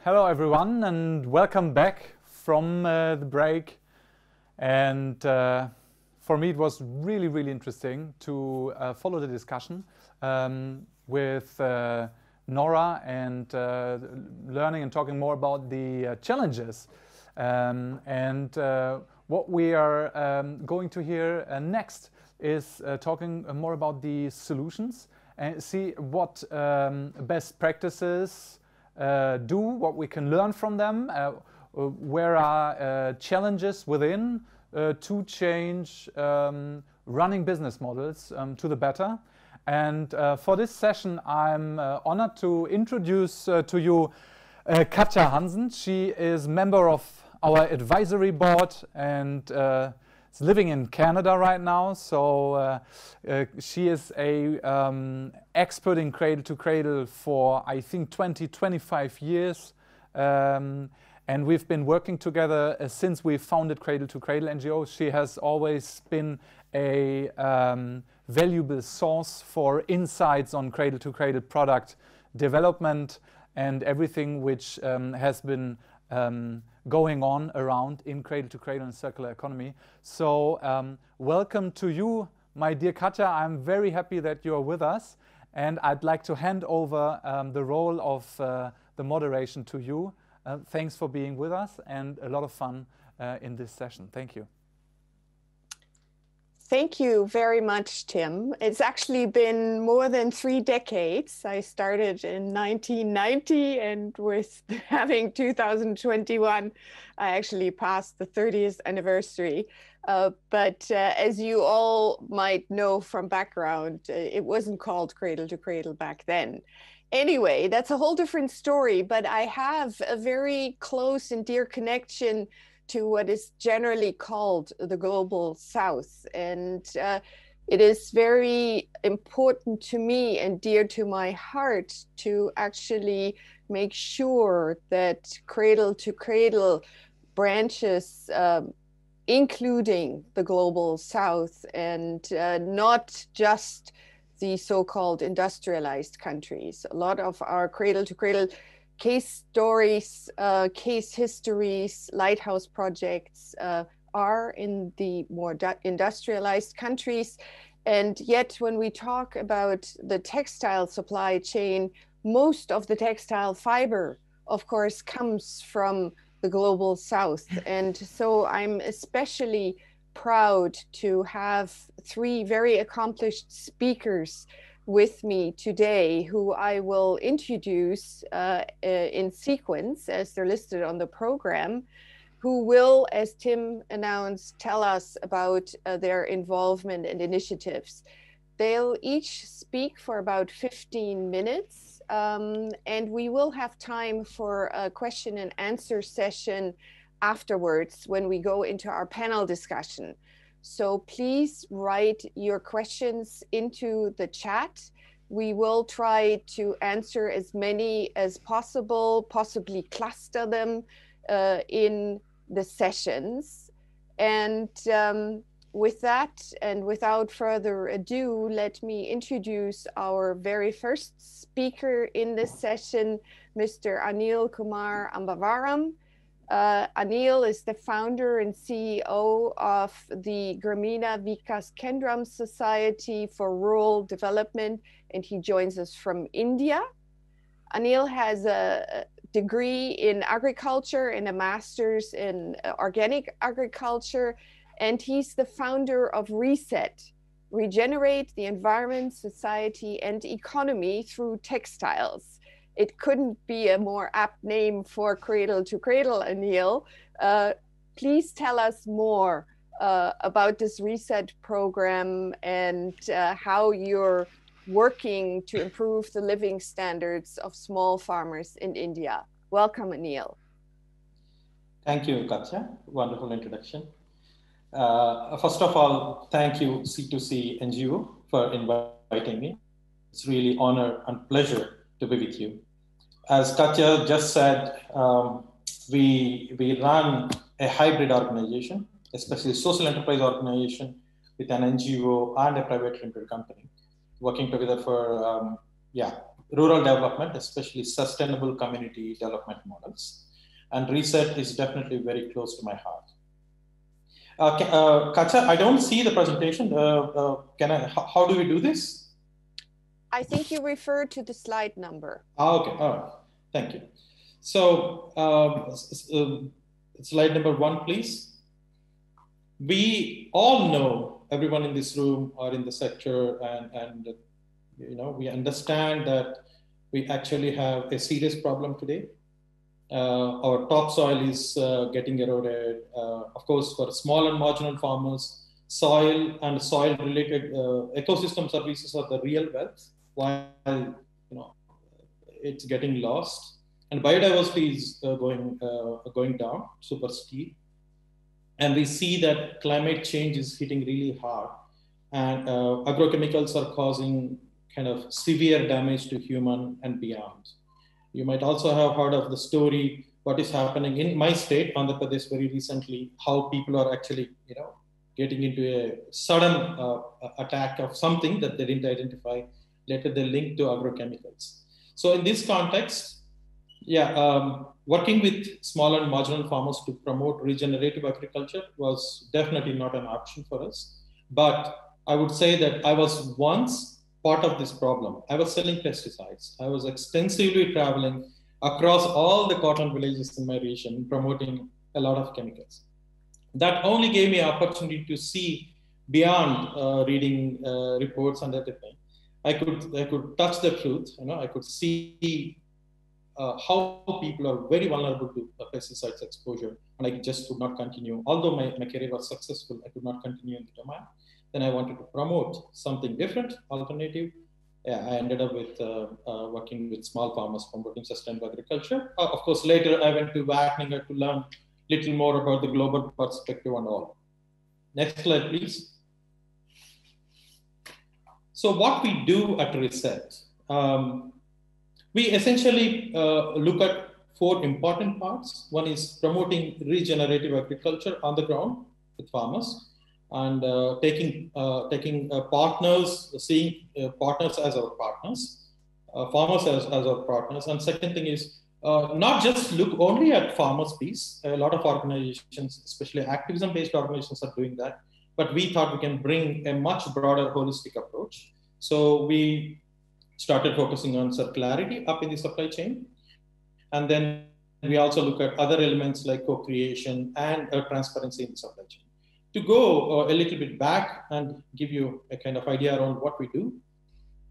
Hello everyone, and welcome back from the break. And for me, it was really interesting to follow the discussion with Nora and learning and talking more about the challenges. And what we are going to hear next is talking more about the solutions and see what best practices do, what we can learn from them, where are challenges within to change running business models to the better. And for this session, I'm honored to introduce to you Katja Hansen. She is member of our advisory board and is living in Canada right now. So she is a expert in cradle to cradle for I think 25 years. And we've been working together since we founded Cradle to Cradle NGO. She has always been a valuable source for insights on cradle to cradle product development and everything which has been going on around in cradle to cradle and circular economy. So welcome to you, my dear Katja. I'm very happy that you're with us, and I'd like to hand over the role of the moderation to you. Thanks for being with us, and a lot of fun in this session. Thank you. Thank you very much, Tim. It's actually been more than 3 decades. I started in 1990, and with having 2021, I actually passed the 30th anniversary. But as you all might know from background, it wasn't called Cradle to Cradle back then. Anyway, that's a whole different story, but I have a very close and dear connection to what is generally called the Global South. And it is very important to me and dear to my heart to actually make sure that Cradle to Cradle branches, including the Global South, and not just the so-called industrialized countries. A lot of our Cradle to Cradle case stories, case histories, lighthouse projects are in the more industrialized countries. And yet when we talk about the textile supply chain, most of the textile fiber, of course, comes from the Global South. And so I'm especially proud to have 3 very accomplished speakers with me today, who I will introduce in sequence as they're listed on the program, who will, as Tim announced, tell us about their involvement and initiatives. They'll each speak for about 15 minutes, and we will have time for a question and answer session afterwards when we go into our panel discussion. So please write your questions into the chat. We will try to answer as many as possible, possibly cluster them in the sessions. And with that, and without further ado, let me introduce our very first speaker in this session, Mr. Aneel Kumar Ambavaram. Aneel is the founder and CEO of the Grameena Vikas Kendram Society for Rural Development, and he joins us from India. Aneel has a degree in agriculture and a master's in organic agriculture, and he's the founder of Reset, Regenerate the Environment, Society, and Economy through Textiles. It couldn't be a more apt name for Cradle to Cradle, Aneel. Please tell us more about this Reset program and how you're working to improve the living standards of small farmers in India. Welcome, Aneel. Thank you, Katja. Wonderful introduction. First of all, thank you, C2C NGO, for inviting me. It's really honor and pleasure to be with you. As Katja just said, we run a hybrid organization, especially social enterprise organization with an NGO and a private limited company, working together for rural development, especially sustainable community development models. And research is definitely very close to my heart. Katja, I don't see the presentation. How do we do this? I think you referred to the slide number. Okay, all right, thank you. So slide number 1, please. We all know, everyone in this room or in the sector, and we understand that we actually have a serious problem today. Our topsoil is getting eroded. Of course, for small and marginal farmers, soil and soil-related ecosystem services are the real wealth, while it's getting lost. And biodiversity is going down super steep. And we see that climate change is hitting really hard. And agrochemicals are causing kind of severe damage to human and beyond. You might also have heard of the story, what is happening in my state, Andhra Pradesh, very recently, how people are actually, getting into a sudden attack of something that they didn't identify. Later, they link to agrochemicals. So in this context, working with small and marginal farmers to promote regenerative agriculture was definitely not an option for us. But I would say that I was once part of this problem. I was selling pesticides. I was extensively traveling across all the cotton villages in my region, promoting a lot of chemicals. That only gave me an opportunity to see beyond reading reports and everything. I could touch the truth. I could see how people are very vulnerable to pesticides exposure, and I just could not continue. Although my career was successful, I could not continue in the domain. Then I wanted to promote something different, alternative. I ended up with working with small farmers promoting sustainable agriculture. Of course, later I went to Wageningen to learn a little more about the global perspective and all. Next slide, please. So what we do at Reset, we essentially look at 4 important parts. One is promoting regenerative agriculture on the ground with farmers, and taking partners, seeing partners as our partners, farmers as our partners. And second thing is not just look only at farmers piece. A lot of organizations, especially activism-based organizations, are doing that. But we thought we can bring a much broader holistic approach. So we started focusing on circularity up in the supply chain. And then we also look at other elements like co-creation and transparency in the supply chain. To go a little bit back and give you a kind of idea around what we do,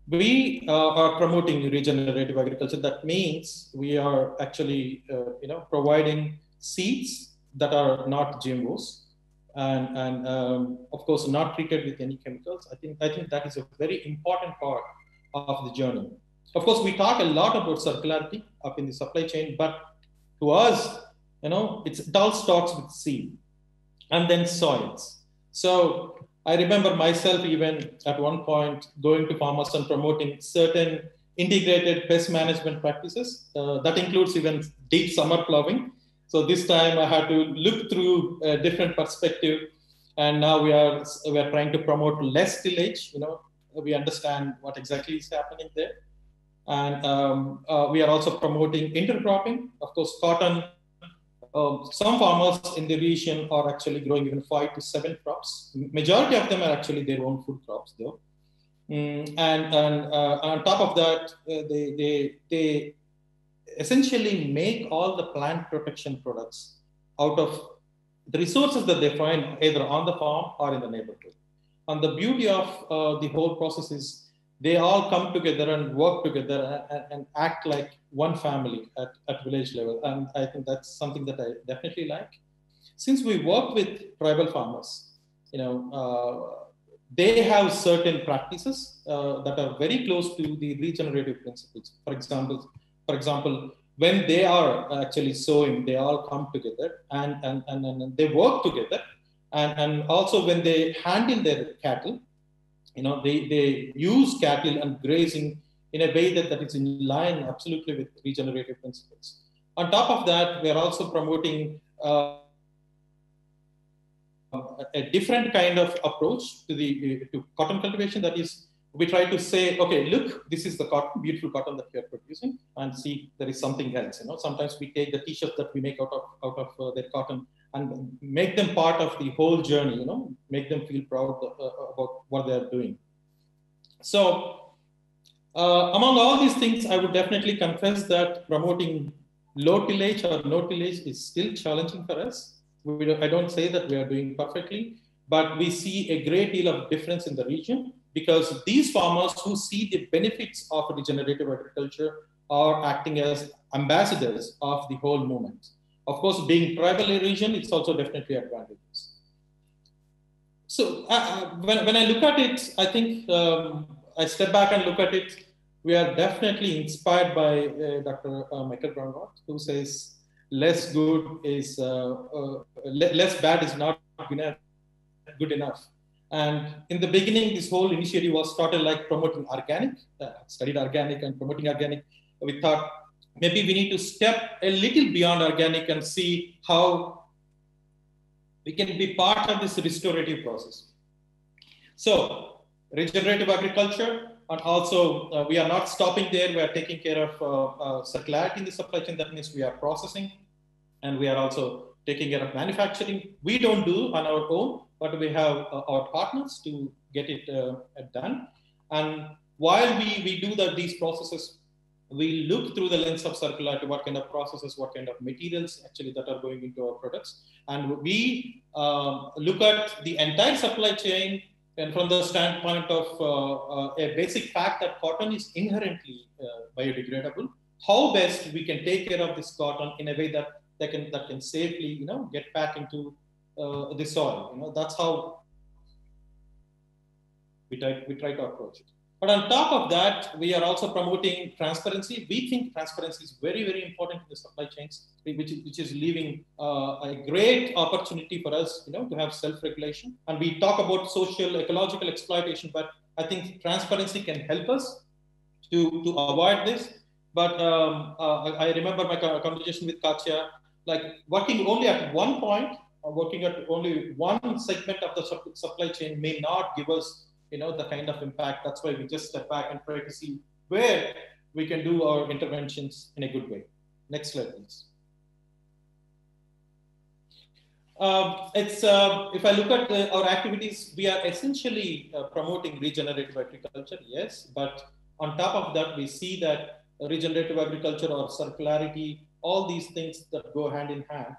we are promoting regenerative agriculture. That means we are actually providing seeds that are not GMOs and of course not treated with any chemicals. I think that is a very important part of the journey. Of course, we talk a lot about circularity up in the supply chain, but to us, it all starts with seed and then soils. So I remember myself even at one point going to farmers and promoting certain integrated pest management practices. That includes even deep summer plowing. So this time I had to look through a different perspective, and now we are trying to promote less tillage. We understand what exactly is happening there. And we are also promoting intercropping. Of course, cotton, some farmers in the region are actually growing even 5 to 7 crops. Majority of them are actually their own food crops though. And on top of that, they essentially make all the plant protection products out of the resources that they find either on the farm or in the neighborhood. And the beauty of the whole process is they all come together and work together and act like one family at village level. And I think that's something that I definitely like. Since we work with tribal farmers, they have certain practices that are very close to the regenerative principles. For example, when they are actually sowing, they all come together and they work together. And also when they handle their cattle, they use cattle and grazing in a way that is in line absolutely with regenerative principles. On top of that, we are also promoting a different kind of approach to cotton cultivation, that is we try to say, okay, look, this is the cotton, beautiful cotton that we are producing, and see there is something else. Sometimes we take the t-shirts that we make out of their cotton and make them part of the whole journey. Make them feel proud about what they are doing. So among all these things, I would definitely confess that promoting low tillage or no tillage is still challenging for us. I don't say that we are doing perfectly, but we see a great deal of difference in the region, because these farmers who see the benefits of regenerative agriculture are acting as ambassadors of the whole movement. Of course, being tribal region, it's also definitely advantageous. So when I look at it, I think I step back and look at it, we are definitely inspired by Dr. Michael Brownwatt, who says less bad is not good enough. And in the beginning, this whole initiative was started like promoting organic, studied organic and promoting organic. We thought maybe we need to step a little beyond organic and see how we can be part of this restorative process. So regenerative agriculture, and also we are not stopping there. We are taking care of circularity in the supply chain. That means we are processing, and we are also taking care of manufacturing. We don't do on our own, but we have our partners to get it done. And while we do these processes, we look through the lens of circularity, what kind of processes, what kind of materials actually that are going into our products. And we look at the entire supply chain, and from the standpoint of a basic fact that cotton is inherently biodegradable, how best we can take care of this cotton in a way that can safely, get back into the soil. That's how we try to approach it. But on top of that, we are also promoting transparency. We think transparency is very, very important in the supply chains, which is leaving a great opportunity for us, to have self-regulation. And we talk about social, ecological exploitation, but I think transparency can help us to avoid this. But I remember my conversation with Katja, like working only at one point, or working at only one segment of the supply chain may not give us the kind of impact. That's why we just step back and try to see where we can do our interventions in a good way. Next slide, please. If I look at our activities, we are essentially promoting regenerative agriculture, yes, but on top of that, we see that regenerative agriculture or circularity, all these things that go hand in hand.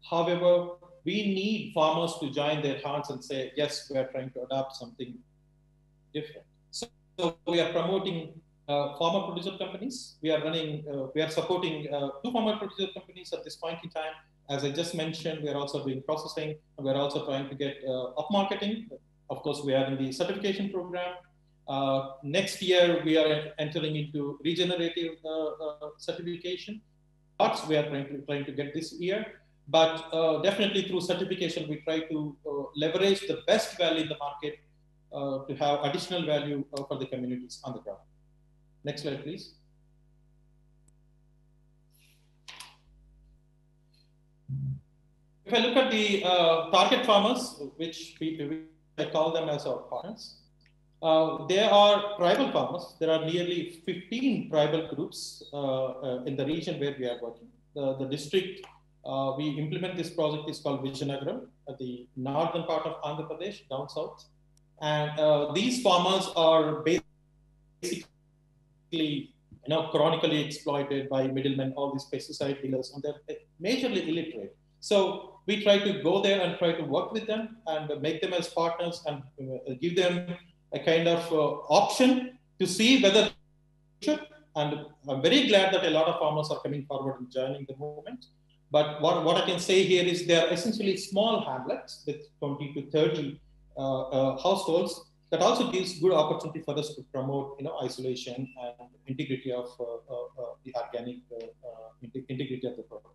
However, we need farmers to join their hands and say, yes, we are trying to adopt something different. So we are promoting farmer producer companies. We are supporting 2 farmer producer companies at this point in time. As I just mentioned, we are also doing processing, and we're also trying to get up marketing. Of course, we are in the certification program. Next year, we are entering into regenerative certification. Lots we are trying to get this year, but definitely through certification, we try to leverage the best value in the market to have additional value for the communities on the ground. Next slide, please. If I look at the target farmers, which I call them as our partners, they are tribal farmers. There are nearly 15 tribal groups in the region where we are working. The district we implement this project is called Vijayanagaram, at the northern part of Andhra Pradesh, down south. And these farmers are basically, chronically exploited by middlemen, all these pesticide dealers, and they're majorly illiterate. So we try to go there and try to work with them and make them as partners and give them a kind of option to see whether. And I'm very glad that a lot of farmers are coming forward and joining the movement. But what I can say here is they are essentially small hamlets with 20 to 30 households. That also gives good opportunity for us to promote, isolation and integrity of the organic integrity of the product.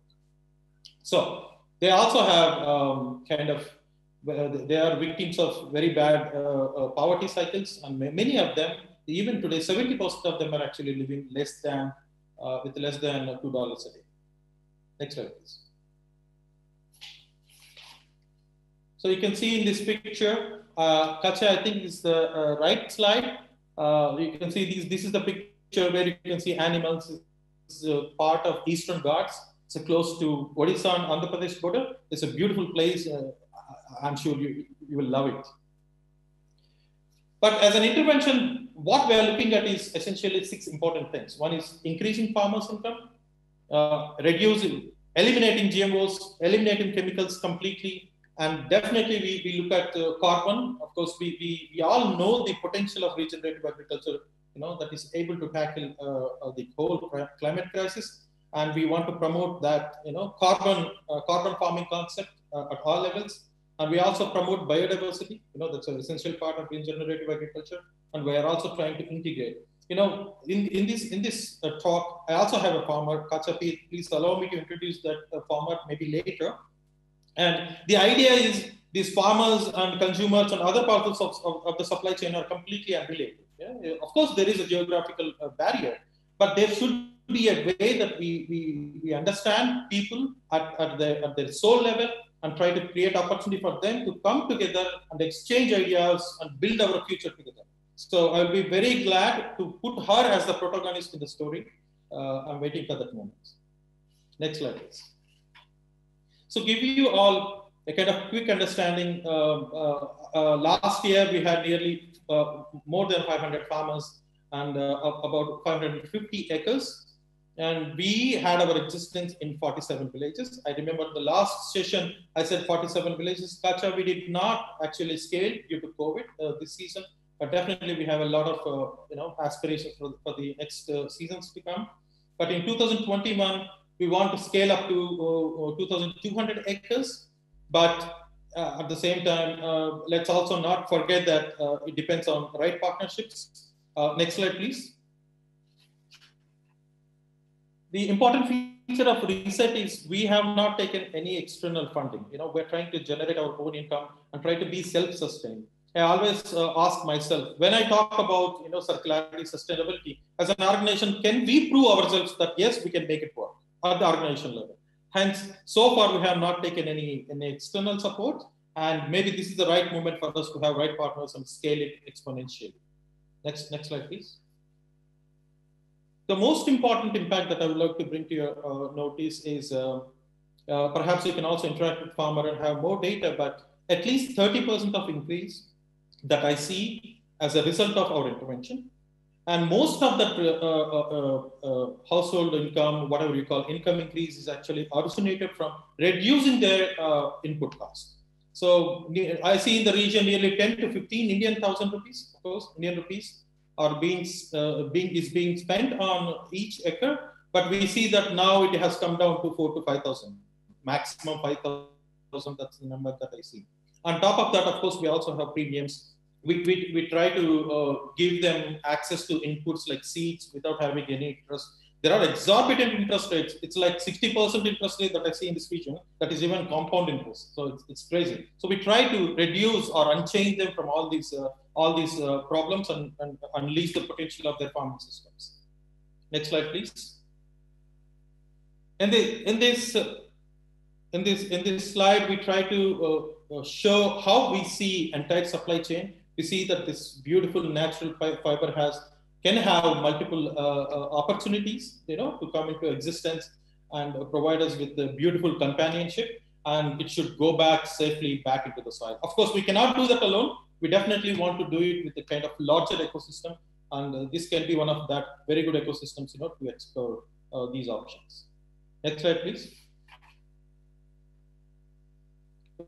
So they also have they are victims of very bad poverty cycles, and many of them, even today, 70% of them are actually living with less than $2 a day. Next slide, please. So you can see in this picture, Katja, I think is the right slide. You can see this is the picture where you can see animals. It's part of Eastern Ghats. It's close to Odisha and Andhra Pradesh border. It's a beautiful place. I'm sure you will love it. But as an intervention, what we are looking at is essentially 6 important things. One is increasing farmers' income, eliminating GMOs, eliminating chemicals completely, and definitely we look at carbon. Of course, we all know the potential of regenerative agriculture, that is able to tackle the whole climate crisis, and we want to promote that, carbon farming concept at all levels. And we also promote biodiversity. That's an essential part of regenerative agriculture, and we are also trying to integrate. In this talk, I also have a farmer. Katja, please allow me to introduce that farmer maybe later. And the idea is these farmers and consumers and other parts of the supply chain are completely unrelated. Yeah? Of course, there is a geographical barrier, but there should be a way that we understand people at their soul level and try to create opportunity for them to come together and exchange ideas and build our future together. So I'll be very glad to put her as the protagonist in the story. I'm waiting for that moment. Next slide, please. So give you all a kind of quick understanding. Last year, we had nearly more than 500 farmers and about 550 acres. And we had our existence in 47 villages. I remember the last session, I said 47 villages. Katja, we did not actually scale due to COVID this season, but definitely we have a lot of aspirations for the next seasons to come. But in 2021, we want to scale up to 2,200 acres. But at the same time, let's also not forget that it depends on the right partnerships. Next slide, please. The important feature of Reset is we have not taken any external funding. We're trying to generate our own income and try to be self-sustained. I always ask myself, when I talk about circularity, sustainability, as an organization, can we prove ourselves that yes, we can make it work at the organization level? Hence, so far we have not taken any external support, and maybe this is the right moment for us to have right partners and scale it exponentially. Next slide, please. The most important impact that I would like to bring to your notice is perhaps you can also interact with farmer and have more data, but at least 30% of increase that I see as a result of our intervention. And most of that household income, whatever you call income increase, is actually originated from reducing their input costs. So I see in the region nearly 10 to 15 Indian rupees, of course, Indian rupees are being spent on each acre, but we see that now it has come down to 4,000 to 5,000, maximum 5,000. That's the number that I see. On top of that, of course, we also have premiums. We try to give them access to inputs like seeds without having any interest. There are exorbitant interest rates. It's like 60% interest rate that I see in this region. That is even compound interest. So it's crazy. So we try to reduce or unchain them from all these problems and unleash the potential of their farming systems. Next slide, please. In this slide, we try to show how we see entire supply chain. We see that this beautiful natural fiber can have multiple opportunities, to come into existence and provide us with the beautiful companionship, and it should go back safely back into the soil. Of course, we cannot do that alone. We definitely want to do it with a kind of larger ecosystem, and this can be one of that very good ecosystems, to explore these options. Next slide, please.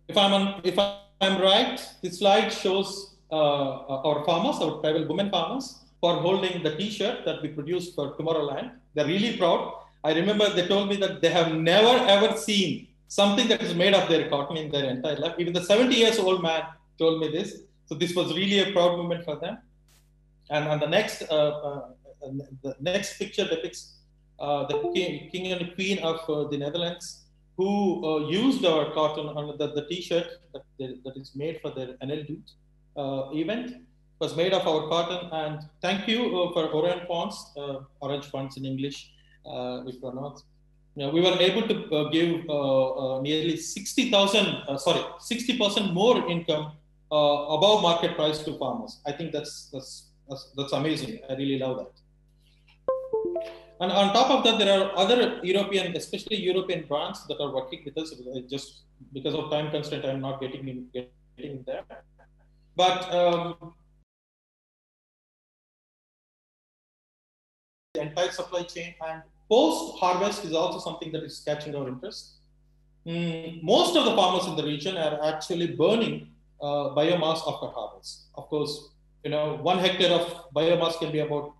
If I'm right, this slide shows our farmers, our tribal women farmers, for holding the T-shirt that we produced for Tomorrowland. They're really proud. I remember they told me that they have never ever seen something that is made of their cotton in their entire life. Even the 70-year-old man told me this. So this was really a proud moment for them. And on the next picture depicts the king and queen of the Netherlands, who used our cotton on the T-shirt that is made for their Aneel event. Was made of our cotton, and thank you for orange fonts in English, we pronounce. We were able to give nearly 60% more income above market price to farmers. I think that's That's amazing. I really love that. And on top of that, there are other European, especially European brands that are working with us. Just because of time constraint, I'm not getting in there. But the entire supply chain and post-harvest is also something that is catching our interest. Most of the farmers in the region are actually burning biomass after harvest. Of course, 1 hectare of biomass can be about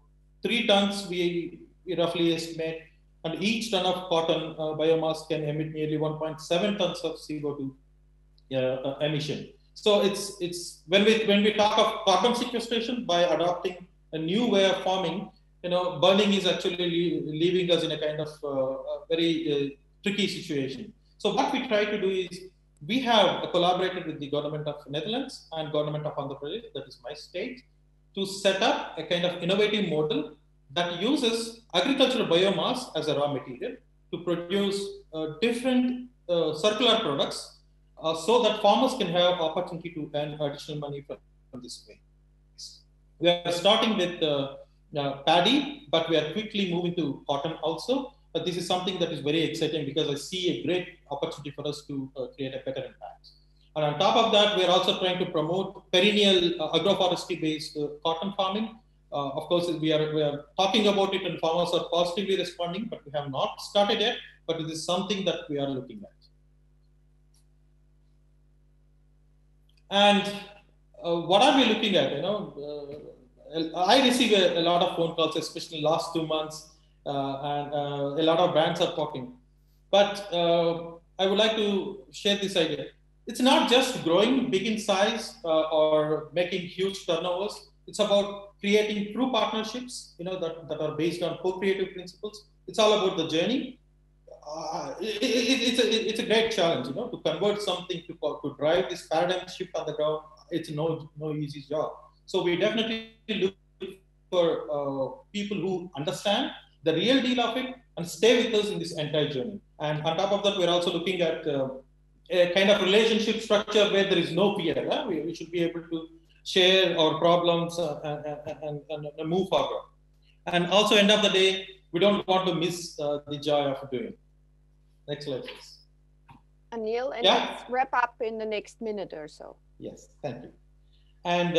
3 tons, we roughly estimate, and each ton of cotton biomass can emit nearly 1.7 tons of CO2 emission. So it's when we talk of carbon sequestration, by adopting a new way of farming, burning is actually leaving us in a kind of very tricky situation. So what we try to do is, we have collaborated with the government of Netherlands and government of Andhra Pradesh, that is my state, to set up a kind of innovative model that uses agricultural biomass as a raw material to produce different circular products, so that farmers can have opportunity to earn additional money from this way. We are starting with paddy, but we are quickly moving to cotton also. But this is something that is very exciting, because I see a great opportunity for us to create a better impact. And on top of that, we are also trying to promote perennial agroforestry-based cotton farming. Of course, we are talking about it, and farmers are positively responding, but we have not started yet. But it is something that we are looking at. And what are we looking at? I receive a lot of phone calls, especially in the last 2 months, and a lot of brands are talking. But I would like to share this idea. It's not just growing big in size or making huge turnovers. It's about creating true partnerships, that are based on co-creative principles. It's all about the journey. It's a great challenge, to convert something to drive this paradigm shift on the ground. It's no easy job. So we definitely look for people who understand the real deal of it and stay with us in this entire journey. And on top of that, we're also looking at a kind of relationship structure where there is no fear. We should be able to share our problems and move forward. And also, end of the day, we don't want to miss the joy of doing. Next slide, please. Aneel, and let's wrap up in the next minute or so. Yes, thank you. And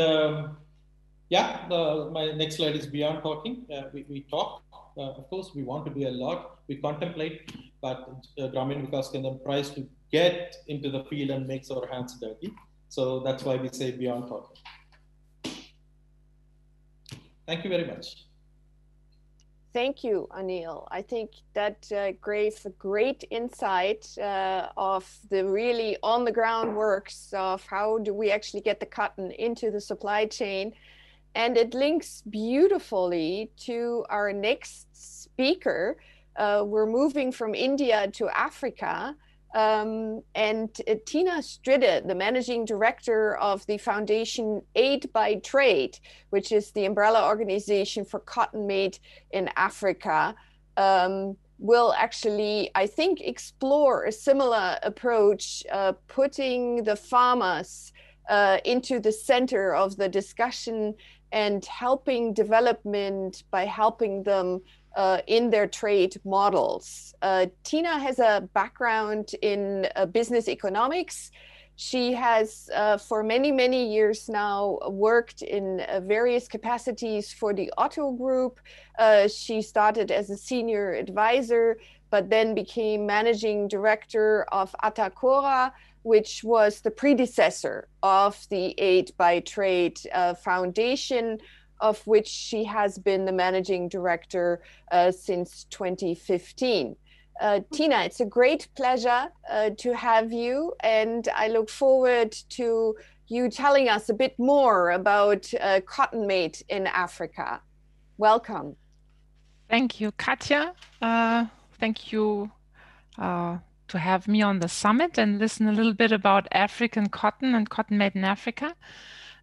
my next slide is beyond talking. We talk. Of course, we want to do a lot. We contemplate, but Grameena Vikas Kendram tries to get into the field and makes our hands dirty. So that's why we say beyond talking. Thank you very much. Thank you, Aneel. I think that gave a great insight of the really on-the-ground works of how do we actually get the cotton into the supply chain. And it links beautifully to our next speaker. We're moving from India to Africa. And Tina Stridde, the managing director of the foundation Aid by Trade, which is the umbrella organization for cotton made in Africa, will actually, I think, explore a similar approach, putting the farmers into the center of the discussion and helping development by helping them in their trade models. Tina has a background in business economics. She has, for many, many years now, worked in various capacities for the Otto Group. She started as a senior advisor, but then became managing director of Atacora, which was the predecessor of the Aid by Trade Foundation, of which she has been the managing director since 2015. Tina, it's a great pleasure to have you, and I look forward to you telling us a bit more about cotton made in Africa. Welcome. Thank you, Katja. Thank you to have me on the summit and listen a little bit about African cotton and cotton made in Africa.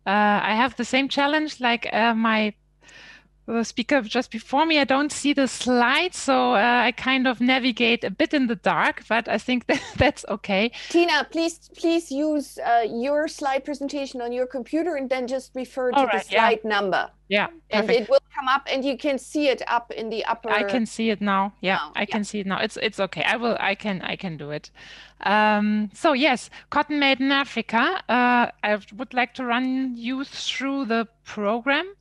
I have the same challenge like my speaker just before me. I don't see the slides, so I kind of navigate a bit in the dark, but I think that's okay. Tina, please use your slide presentation on your computer and then just refer to the slide number. Yeah, and perfect. it will come up, and you can see it up in the upper. I can see it now. Yeah, now. I can see it now. It's okay. I can do it. So yes, cotton made in Africa. I would like to run you through the program,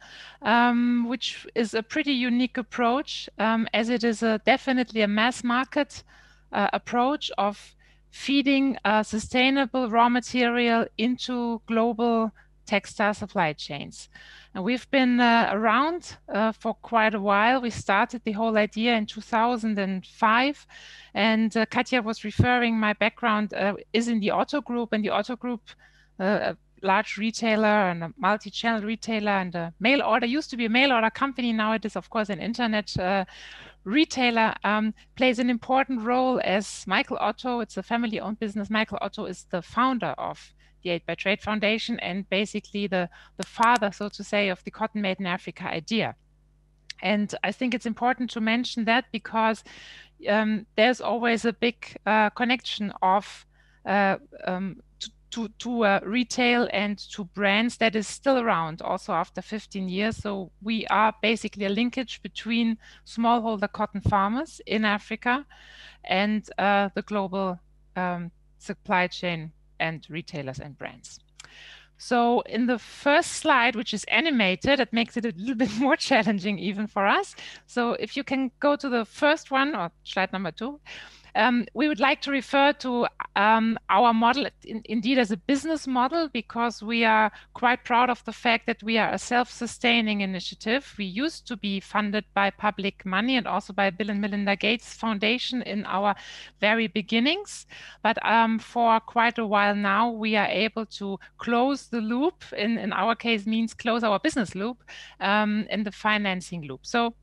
which is a pretty unique approach, as it is definitely a mass market approach of feeding sustainable raw material into global textile supply chains. And we've been around for quite a while. We started the whole idea in 2005. And Katja was referring, my background is in the Otto Group, and the Otto Group, a large retailer and a multi-channel retailer and a mail order, used to be a mail order company. Now it is, of course, an internet retailer, plays an important role as Michael Otto. It's a family-owned business. Michael Otto is the founder of the Aid by Trade Foundation and basically the father, so to say, of the Cotton Made in Africa idea. And I think it's important to mention that because there's always a big connection of to retail and to brands that is still around also after 15 years. So we are basically a linkage between smallholder cotton farmers in Africa and the global supply chain and retailers and brands. So in the first slide, which is animated, it makes it a little bit more challenging even for us. So if you can go to the first one, or slide number 2, we would like to refer to our model indeed as a business model, because we are quite proud of the fact that we are a self-sustaining initiative. We used to be funded by public money and also by Bill and Melinda Gates Foundation in our very beginnings. But for quite a while now, we are able to close the loop, in our case means close our business loop in the financing loop. So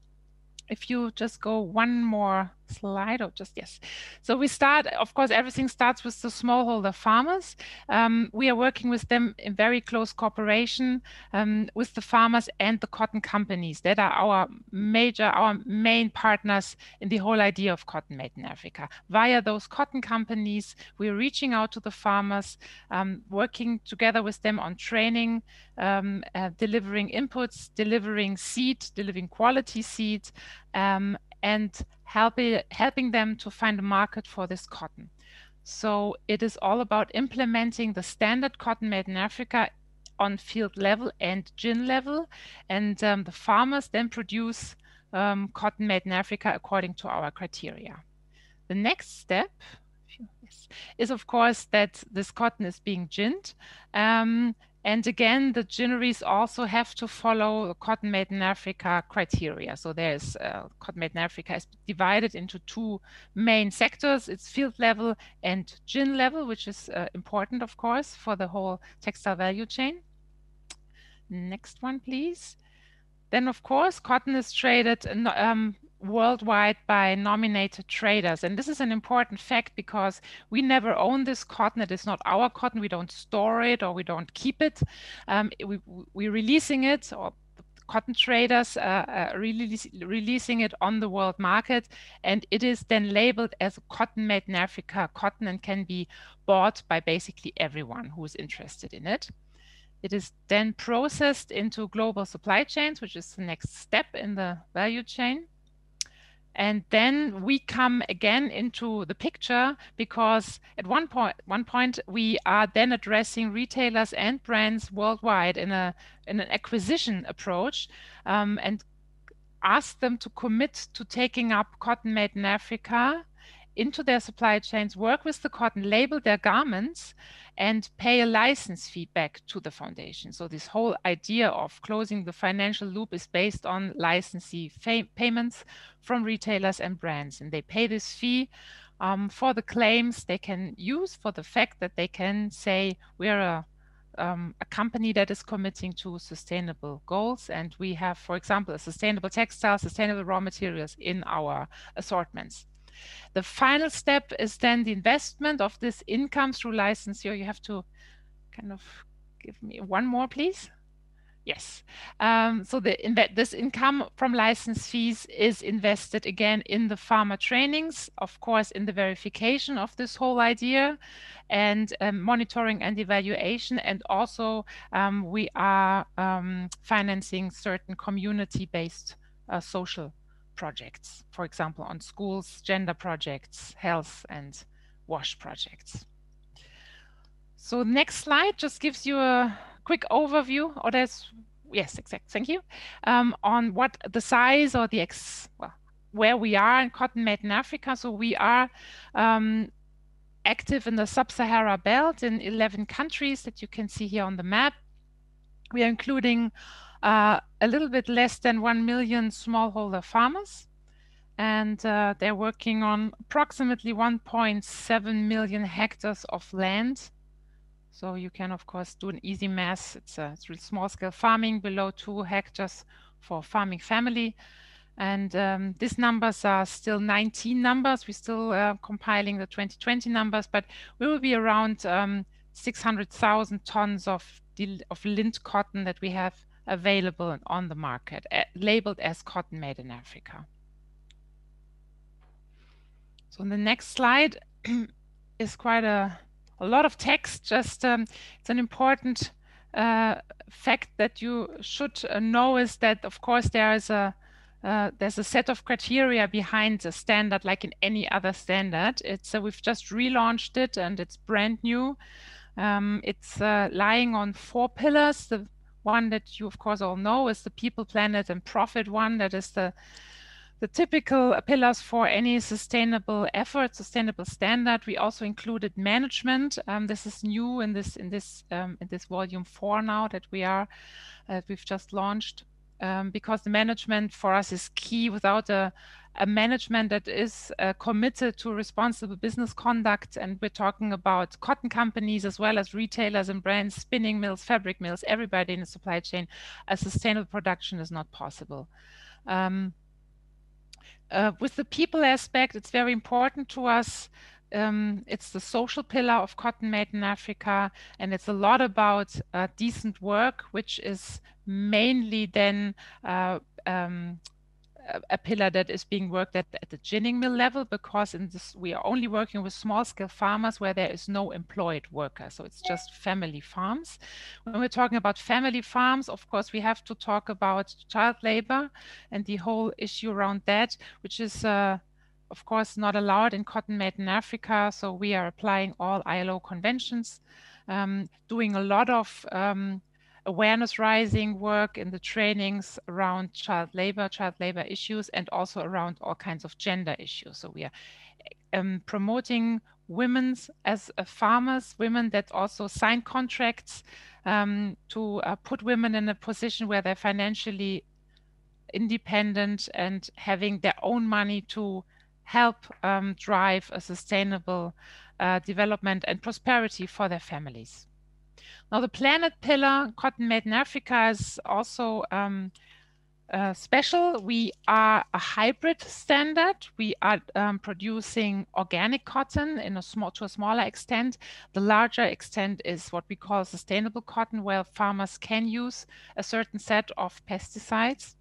if you just go one more slide, or just, yes. So we start, of course, everything starts with the smallholder farmers. We are working with them in very close cooperation with the farmers and the cotton companies that are our main partners in the whole idea of Cotton Made in Africa. Via those cotton companies, we're reaching out to the farmers, working together with them on training, delivering inputs, delivering seed, delivering quality seed, and helping them to find a market for this cotton. So it is all about implementing the standard Cotton Made in Africa on field level and gin level. And the farmers then produce Cotton Made in Africa according to our criteria. The next step is, of course, that this cotton is being ginned. And again, the ginneries also have to follow Cotton Made in Africa criteria. So there's Cotton Made in Africa is divided into 2 main sectors. It's field level and gin level, which is important, of course, for the whole textile value chain. Next one, please. Then, of course, cotton is traded worldwide by nominated traders. And this is an important fact because we never own this cotton. It is not our cotton. We don't store it or we don't keep it. We're releasing it, or cotton traders releasing it on the world market. And it is then labeled as Cotton Made in Africa cotton and can be bought by basically everyone who is interested in it. It is then processed into global supply chains, which is the next step in the value chain. And then we come again into the picture because at one point we are then addressing retailers and brands worldwide in an acquisition approach, and ask them to commit to taking up Cotton Made in Africa into their supply chains, work with the cotton, label their garments, and pay a license fee back to the foundation. So this whole idea of closing the financial loop is based on licensee payments from retailers and brands. And they pay this fee for the claims they can use, for the fact that they can say, we're a company that is committing to sustainable goals. And we have, for example, a sustainable textile, sustainable raw materials in our assortments. The final step is then the investment of this income through license. Here you have to kind of give me one more, please. Yes. So this income from license fees is invested again in the farmer trainings, of course, in the verification of this whole idea, and monitoring and evaluation. And also we are financing certain community-based social projects, for example, on schools, gender projects, health and WASH projects. So next slide just gives you a quick overview, or yes, exactly, thank you, on what the size or the where we are in cotton made in Africa. So we are active in the sub-Sahara belt in 11 countries that you can see here on the map. We are including a little bit less than 1 million smallholder farmers, and they're working on approximately 1.7 million hectares of land. So you can, of course, do an easy math. It's really small-scale farming, below 2 hectares for farming family. And these numbers are still 19 numbers. We're still compiling the 2020 numbers, but we will be around 600,000 tons of lint cotton that we have available on the market, labeled as cotton made in Africa. So on the next slide is quite a lot of text. Just it's an important fact that you should know is that, of course, there's a set of criteria behind the standard, like in any other standard. It's we've just relaunched it, and it's brand new. It's lying on 4 pillars. The one that you, of course, all know is the people, planet, and profit one. That is the typical pillars for any sustainable effort, sustainable standard. We also included management. This is new in this volume 4 now that we've just launched, because the management for us is key. Without a management that is committed to responsible business conduct, and we're talking about cotton companies as well as retailers and brands, spinning mills, fabric mills, everybody in the supply chain, a sustainable production is not possible. With the people aspect, it's very important to us. It's the social pillar of cotton made in Africa, and it's a lot about decent work, which is mainly then a pillar that is being worked at the ginning mill level, because in this we are only working with small-scale farmers where there is no employed worker, so it's just family farms. When we're talking about family farms, of course, we have to talk about child labor and the whole issue around that, which is of course not allowed in cotton made in Africa. So we are applying all ILO conventions, doing a lot of awareness raising work in the trainings around child labor issues, and also around all kinds of gender issues. So we are promoting women as farmers, women that also sign contracts to put women in a position where they're financially independent and having their own money to help drive a sustainable development and prosperity for their families. Now, the planet pillar, cotton made in Africa, is also special. We are a hybrid standard. We are producing organic cotton in to a smaller extent. The larger extent is what we call sustainable cotton, where farmers can use a certain set of pesticides.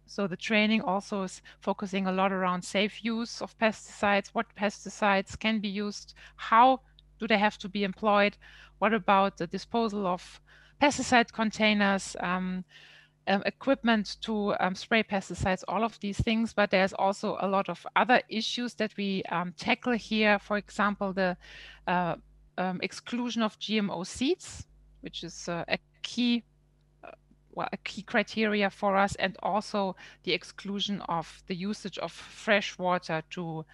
So the training also is focusing a lot around safe use of pesticides, what pesticides can be used, how do they have to be employed, what about the disposal of pesticide containers, equipment to spray pesticides, all of these things. But there's also a lot of other issues that we tackle here. For example, the exclusion of GMO seeds, which is a key criteria for us, and also the exclusion of the usage of fresh water to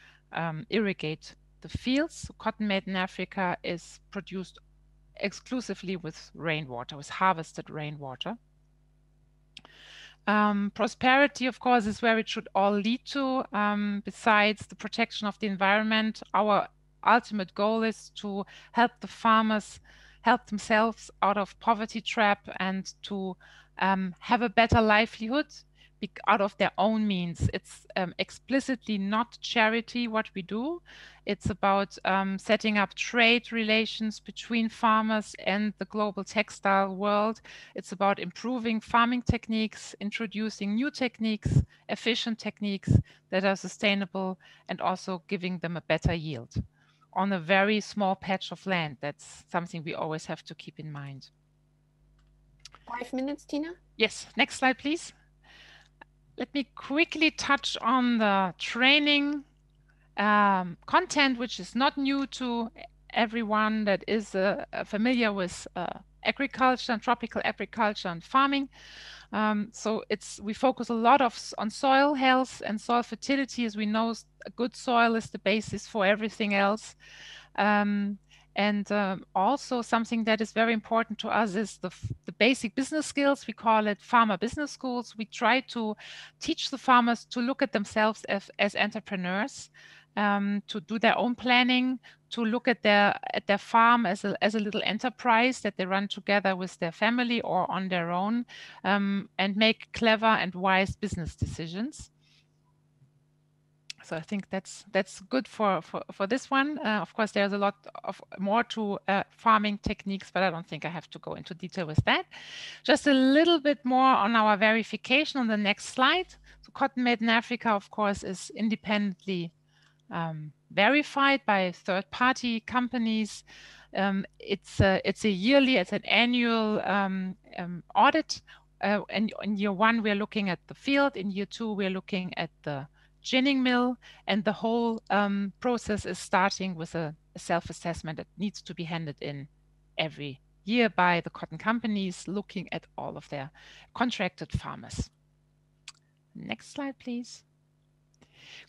irrigate the fields. So cotton made in Africa is produced exclusively with rainwater, with harvested rainwater. Prosperity, of course, is where it should all lead to. Besides the protection of the environment, our ultimate goal is to help the farmers help themselves out of poverty trap and to have a better livelihood, out of their own means. It's explicitly not charity what we do. It's about setting up trade relations between farmers and the global textile world. It's about improving farming techniques, introducing new techniques, efficient techniques that are sustainable, and also giving them a better yield on a very small patch of land. That's something we always have to keep in mind. 5 minutes, Tina? Yes, next slide, please. Let me quickly touch on the training content, which is not new to everyone that is familiar with agriculture and tropical agriculture and farming. So we focus a lot on soil health and soil fertility. As we know, a good soil is the basis for everything else. Also something that is very important to us is the basic business skills. We call it farmer business schools. We try to teach the farmers to look at themselves as entrepreneurs, to do their own planning, to look at their farm as a little enterprise that they run together with their family or on their own, and make clever and wise business decisions. So I think that's good for this one. Of course, there's a lot of more to farming techniques, but I don't think I have to go into detail with that. Just a little bit more on our verification on the next slide. So cotton made in Africa, of course, is independently verified by third-party companies. It's an annual audit. And in year 1, we're looking at the field. In year 2, we're looking at the ginning mill, and the whole process is starting with a self-assessment that needs to be handed in every year by the cotton companies, looking at all of their contracted farmers. Next slide, please.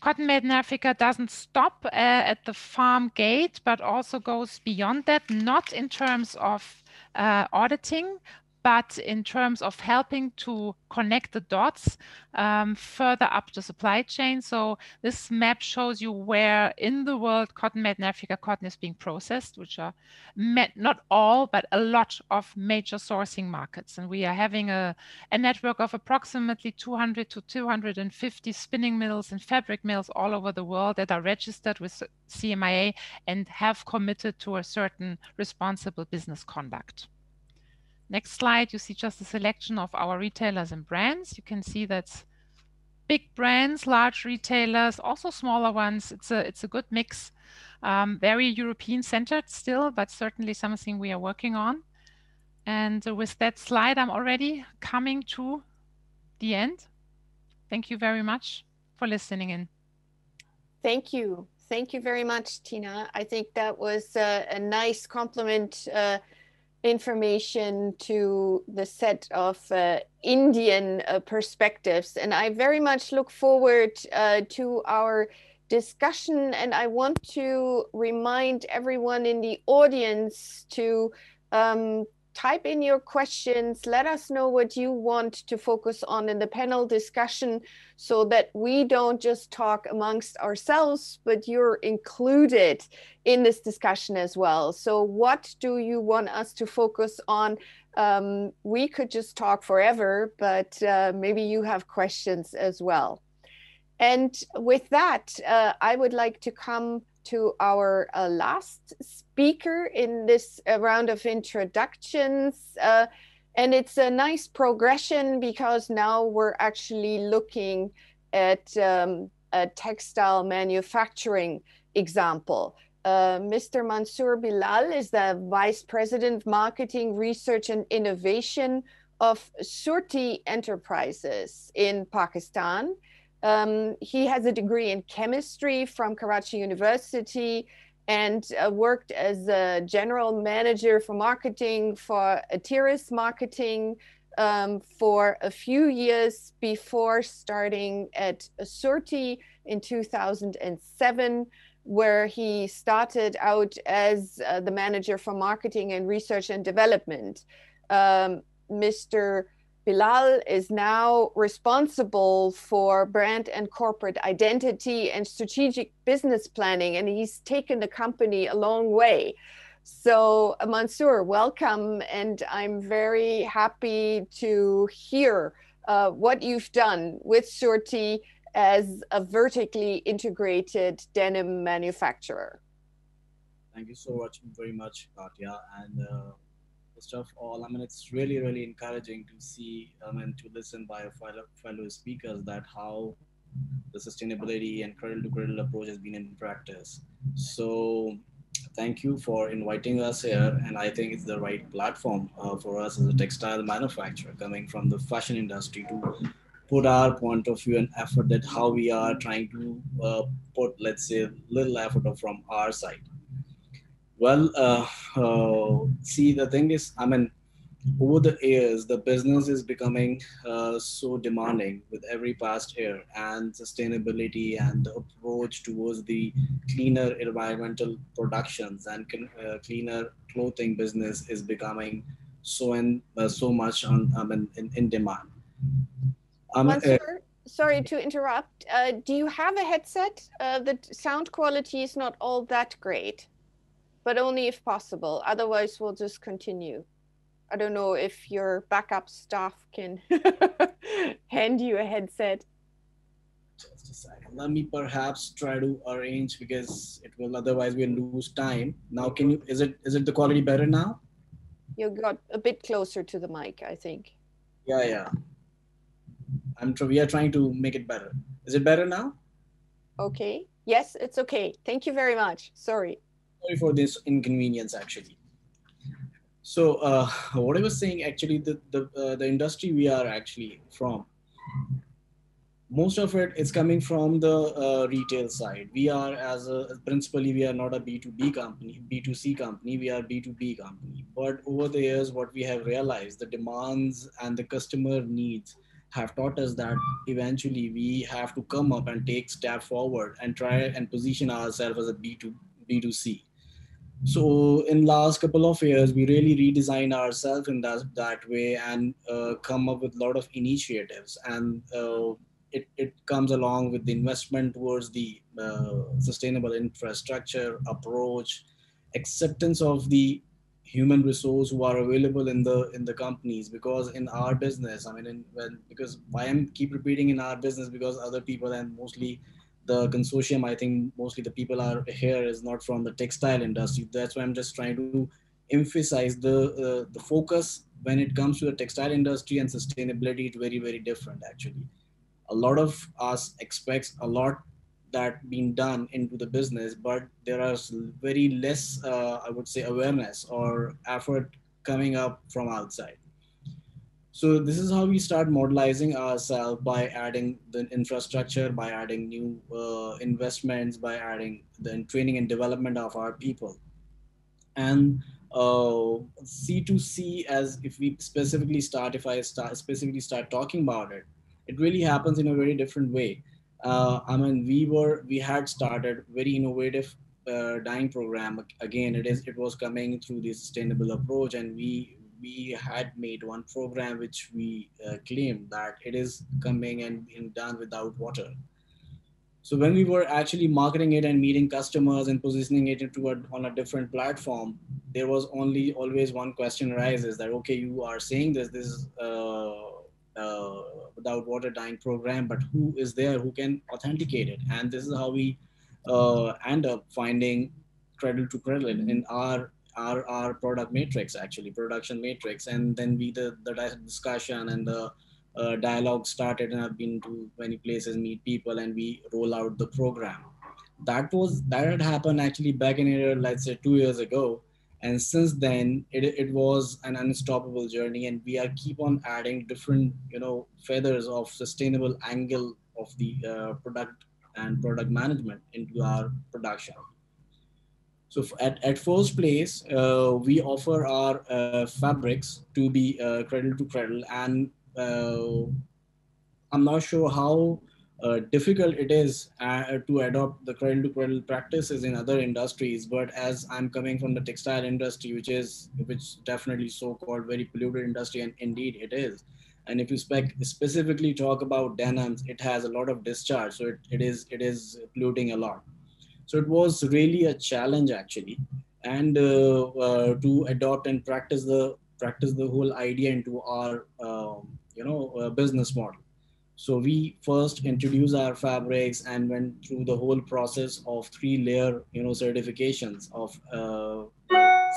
Cotton made in Africa doesn't stop at the farm gate, but also goes beyond that, not in terms of auditing, but in terms of helping to connect the dots further up the supply chain. So this map shows you where in the world cotton made in Africa cotton is being processed, which are not all, but a lot of major sourcing markets. And we are having a network of approximately 200 to 250 spinning mills and fabric mills all over the world that are registered with CMIA and have committed to a certain responsible business conduct. Next slide, you see just a selection of our retailers and brands. You can see that's big brands, large retailers, also smaller ones. It's a good mix, very European-centered still, but certainly something we are working on. And with that slide, I'm already coming to the end. Thank you very much for listening in. Thank you. Thank you very much, Tina. I think that was a nice compliment information to the set of Indian perspectives. And I very much look forward to our discussion. And I want to remind everyone in the audience to type in your questions. Let us know what you want to focus on in the panel discussion so that we don't just talk amongst ourselves, but you're included in this discussion as well. So what do you want us to focus on? We could just talk forever, but maybe you have questions as well. And with that, I would like to come to our last speaker in this round of introductions. And it's a nice progression because now we're actually looking at a textile manufacturing example. Mr. Mansoor Bilal is the Vice President, Marketing, Research and Innovation of Soorty Enterprises in Pakistan. He has a degree in chemistry from Karachi University and worked as a general manager for marketing for Atiris Marketing for a few years before starting at Soorty in 2007, where he started out as the manager for marketing and research and development. Mr. Bilal is now responsible for brand and corporate identity and strategic business planning, and he's taken the company a long way. So Mansoor, welcome, and I'm very happy to hear what you've done with Soorty as a vertically integrated denim manufacturer. Thank you so much, very much, Katja. And first of all, I mean, it's really, really encouraging to see, to listen by fellow speakers that how the sustainability and cradle-to-cradle approach has been in practice. So thank you for inviting us here. And I think it's the right platform for us as a textile manufacturer coming from the fashion industry to put our point of view and effort that how we are trying to put, let's say, little effort from our side. Well, see, the thing is, I mean, over the years, the business is becoming so demanding with every past year, and sustainability and the approach towards the cleaner environmental productions and cleaner clothing business is becoming so much on, in demand. Mansoor, sorry to interrupt. Do you have a headset? The sound quality is not all that great, but only if possible. Otherwise, we'll just continue. I don't know if your backup staff can hand you a headset. Just a second. Let me perhaps try to arrange because it will otherwise we'll lose time. Now, can you? Is it the quality better now? You got a bit closer to the mic, I think. Yeah. We are trying to make it better. Is it better now? Okay. Yes, it's okay. Thank you very much. Sorry for this inconvenience, actually. So what I was saying, actually, the industry we are actually from, most of it is coming from the retail side. We are principally, we are not a B2B company, B2C company, we are B2B company. But over the years, what we have realized, the demands and the customer needs have taught us that eventually we have to come up and take step forward and try and position ourselves as a B2C. So in last couple of years, we really redesigned ourselves in that way and come up with a lot of initiatives. And it comes along with the investment towards the sustainable infrastructure approach, acceptance of the human resource who are available in the companies. Because in our business, because why I'm keep repeating in our business, because other people and mostly the consortium, I think mostly the people are here is not from the textile industry. That's why I'm just trying to emphasize the focus when it comes to the textile industry and sustainability. It's very, very different, actually. A lot of us expects a lot that being done into the business, but there are very less, I would say, awareness or effort coming up from outside. So this is how we start modelizing ourselves, by adding the infrastructure, by adding new investments, by adding the training and development of our people. And C2C, as if we specifically start, if I specifically start talking about it, it really happens in a very different way. We had started very innovative dyeing program. Again, it was coming through the sustainable approach, and we had made one program which we claimed that it is coming and being done without water. So when we were actually marketing it and meeting customers and positioning it on a different platform, there was always one question arises that, okay, you are saying this is without water dyeing program, but who is there who can authenticate it? And this is how we end up finding Cradle to Cradle in our product matrix, actually production matrix. And then the discussion and the dialogue started, and I've been to many places, meet people, and we roll out the program. That had happened actually back in, let's say, 2 years ago. And since then, it was an unstoppable journey, and we are keep on adding different, feathers of sustainable angle of the product and product management into our production. So at first place, we offer our fabrics to be cradle to cradle, and I'm not sure how difficult it is to adopt the cradle to cradle practices in other industries. But as I'm coming from the textile industry, which definitely so-called very polluted industry, and indeed it is. And if you specifically talk about denims, it has a lot of discharge, so it is polluting a lot. So it was really a challenge, actually, and to adopt and practice the whole idea into our business model. So we first introduced our fabrics and went through the whole process of 3-layer, certifications of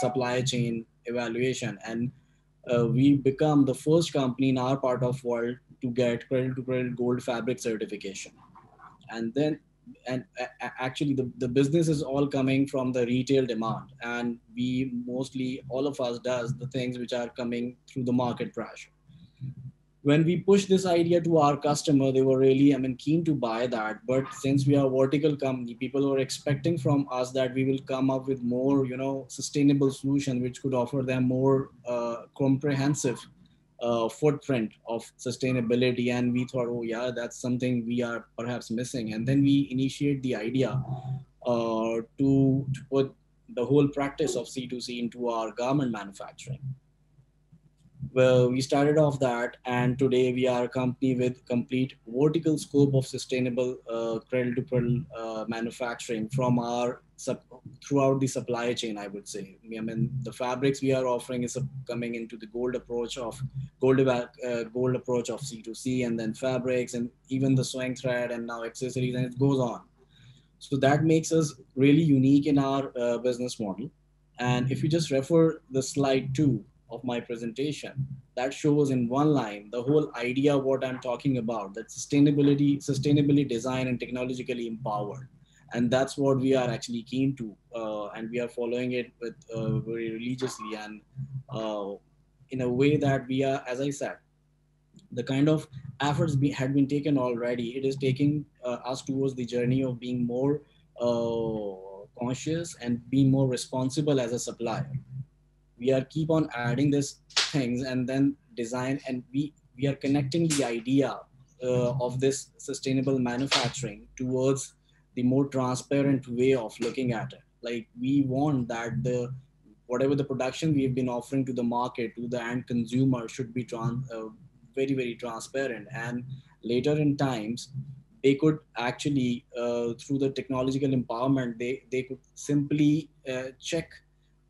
supply chain evaluation, and we become the first company in our part of world to get Cradle to Cradle Gold fabric certification. And then, actually the business is all coming from the retail demand, and we mostly, all of us does the things which are coming through the market pressure. When we pushed this idea to our customer, they were really, keen to buy that. But since we are a vertical company, people were expecting from us that we will come up with more, sustainable solution, which could offer them more comprehensive footprint of sustainability. And we thought, oh yeah, that's something we are perhaps missing. And then we initiate the idea to put the whole practice of C2C into our garment manufacturing. Well, we started off that, and today we are a company with complete vertical scope of sustainable cradle to cradle manufacturing from our throughout the supply chain, I would say. The fabrics we are offering is coming into the gold approach of gold approach of C2C, and then fabrics, and even the sewing thread, and now accessories, and it goes on. So that makes us really unique in our business model. And if you just refer the slide 2 of my presentation, that shows in one line the whole idea of what I'm talking about, that sustainably designed and technologically empowered. And that's what we are actually keen to, and we are following it with very religiously, and in a way that we are, as I said, the kind of efforts had been taken already. It is taking us towards the journey of being more conscious and being more responsible as a supplier. We are keep on adding these things and then design, and we are connecting the idea of this sustainable manufacturing towards the more transparent way of looking at it. Like, we want that whatever the production we have been offering to the market, to the end consumer, should be very, very transparent. And later in times, they could actually, through the technological empowerment, they could simply check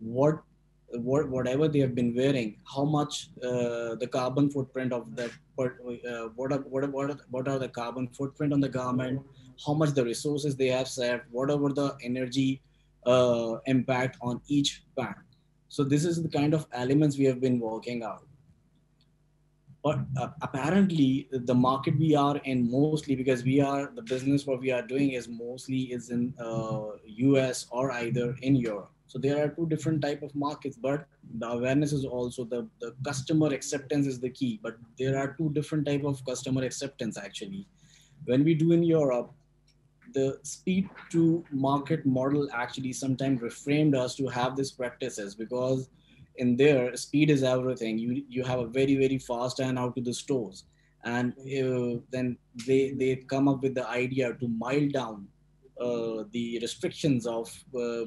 whatever they have been wearing, how much the carbon footprint of that, what are the carbon footprint on the garment, how much the resources they have saved, whatever the energy impact on each pant. So this is the kind of elements we have been working out. But apparently the market we are in, mostly because the business what we are doing is in US or either in Europe. So there are two different type of markets, but the awareness is also the customer acceptance is the key. But there are two different type of customer acceptance actually. When we do in Europe, the speed to market model actually sometimes reframed us to have these practices, because in there, speed is everything. You have a very, very fast and out to the stores, and then they come up with the idea to mild down the restrictions of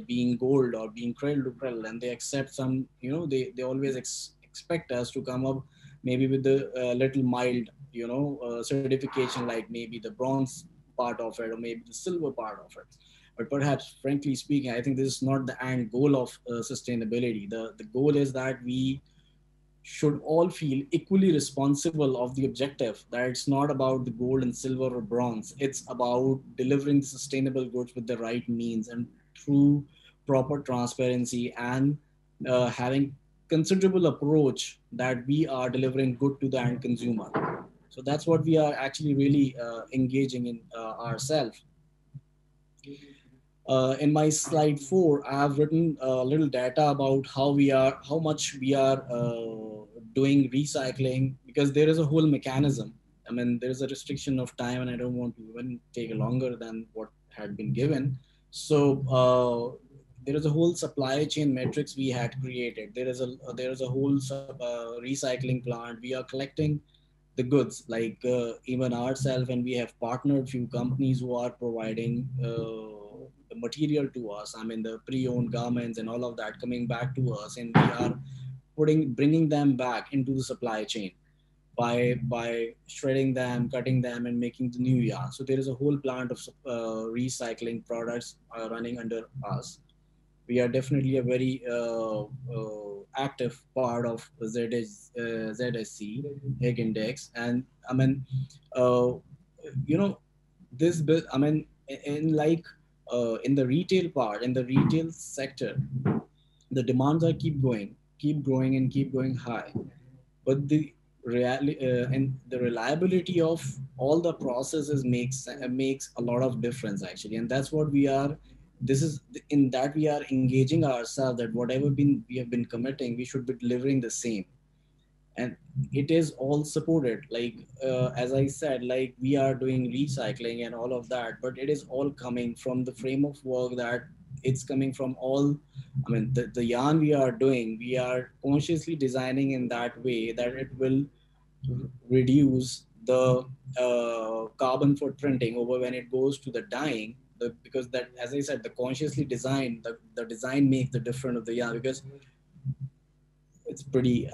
being gold or being cradle to cradle, and they accept some, they always expect us to come up maybe with the little mild, certification, like maybe the bronze part of it or maybe the silver part of it. But perhaps, frankly speaking, I think this is not the end goal of sustainability. The goal is that we should all feel equally responsible of the objective, that it's not about the gold and silver or bronze. It's about delivering sustainable goods with the right means and through proper transparency, and having considerable approach that we are delivering good to the end consumer. So that's what we are actually really engaging in ourselves. In my slide 4, I have written a little data about how much we are doing recycling, because there is a whole mechanism. I mean, there is a restriction of time, and I don't want to even take longer than what had been given. So there is a whole supply chain metrics we had created. There is a whole recycling plant. We are collecting the goods, like even ourselves, and we have partnered few companies who are providing the material to us. I mean, the pre-owned garments and all of that coming back to us, and we are bringing them back into the supply chain by shredding them, cutting them, and making the new yarn. So there is a whole plant of recycling products running under us. we are definitely a very active part of ZSC Egg Index. And I mean, you know, I mean, in like in the retail part, in the retail sector, the demands are keep growing and keep going high, but the and the reliability of all the processes makes a lot of difference actually. And that's what we are, this is in that we are engaging ourselves, that whatever we have been committing, we should be delivering the same. And it is all supported, like as I said, like we are doing recycling and all of that, but it is all coming from the frame of work that it's coming from all, I mean, the yarn we are doing, we are consciously designing in that way that it will reduce the carbon footprinting over when it goes to the dyeing. Because that, as I said, the consciously design, the design makes the difference of the yarn, because it's pretty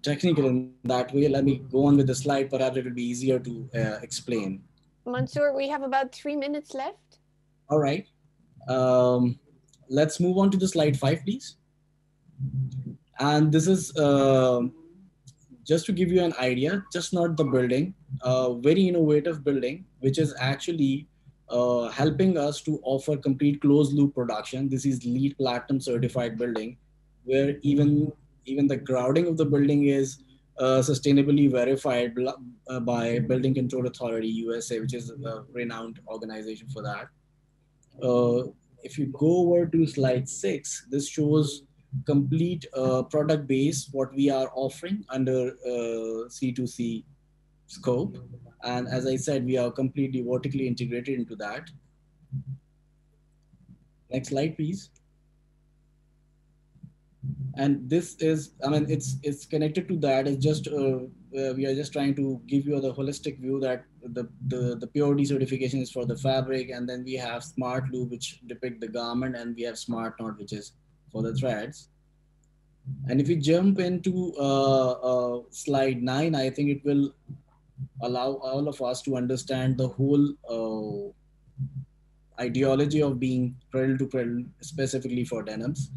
technical in that way. Let me go on with the slide. Perhaps it will be easier to explain. Mansoor, we have about 3 minutes left. All right. Let's move on to the slide 5, please. And this is just to give you an idea, just not the building, very innovative building, which is actually helping us to offer complete closed loop production. This is LEED Platinum certified building, where even the grouting of the building is sustainably verified by Building Control Authority USA, which is a renowned organization for that. If you go over to slide 6, this shows complete product base, what we are offering under C2C scope. And as I said, we are completely vertically integrated into that. Next slide, please. And this is, I mean, it's connected to that. It's just we are just trying to give you the holistic view that the purity certification is for the fabric, and then we have Smart Loop, which depict the garment, and we have Smart Knot, which is for the threads. And if we jump into slide 9, I think it will allow all of us to understand the whole ideology of being cradle to cradle, specifically for denims.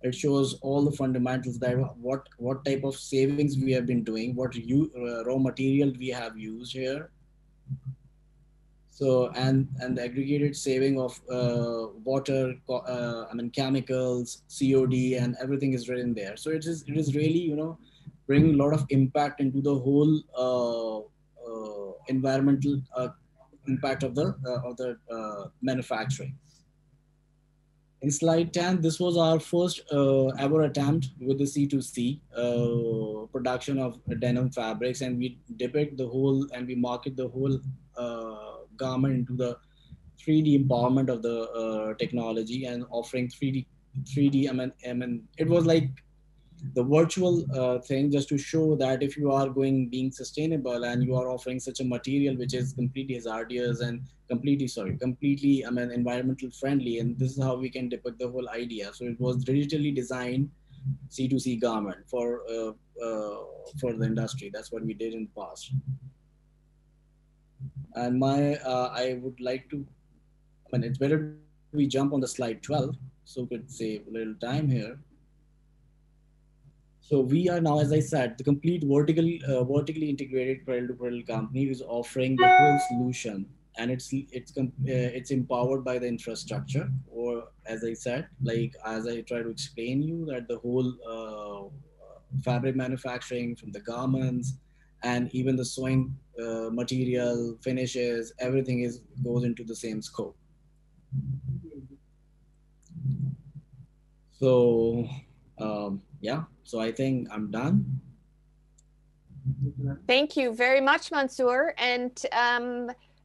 It shows all the fundamentals, that what type of savings we have been doing, what raw material we have used here. So, and the aggregated saving of water, I mean, chemicals, COD, and everything is written there. So it is really, you know, bringing a lot of impact into the whole environmental impact of the manufacturing. In slide 10, this was our first ever attempt with the C2C production of denim fabrics, and we depict the whole, and we market the whole garment into the 3D empowerment of the technology, and offering 3D. I mean, it was like the virtual thing, just to show that if you are being sustainable and you are offering such a material which is completely hazardous and completely, I mean, environmental friendly, and this is how we can depict the whole idea. So it was digitally designed C2C garment for the industry. That's what we did in the past. And I would like to, I mean, it's better we jump on the slide 12, so we could save a little time here. So we are now, as I said, the complete vertically integrated cradle-to-cradle company is offering the whole solution, and it's empowered by the infrastructure, or as I said, like as I try to explain you, that the whole fabric manufacturing, from the garments and even the sewing material, finishes, everything goes into the same scope. So yeah, so I think I'm done. Thank you very much, Mansoor. And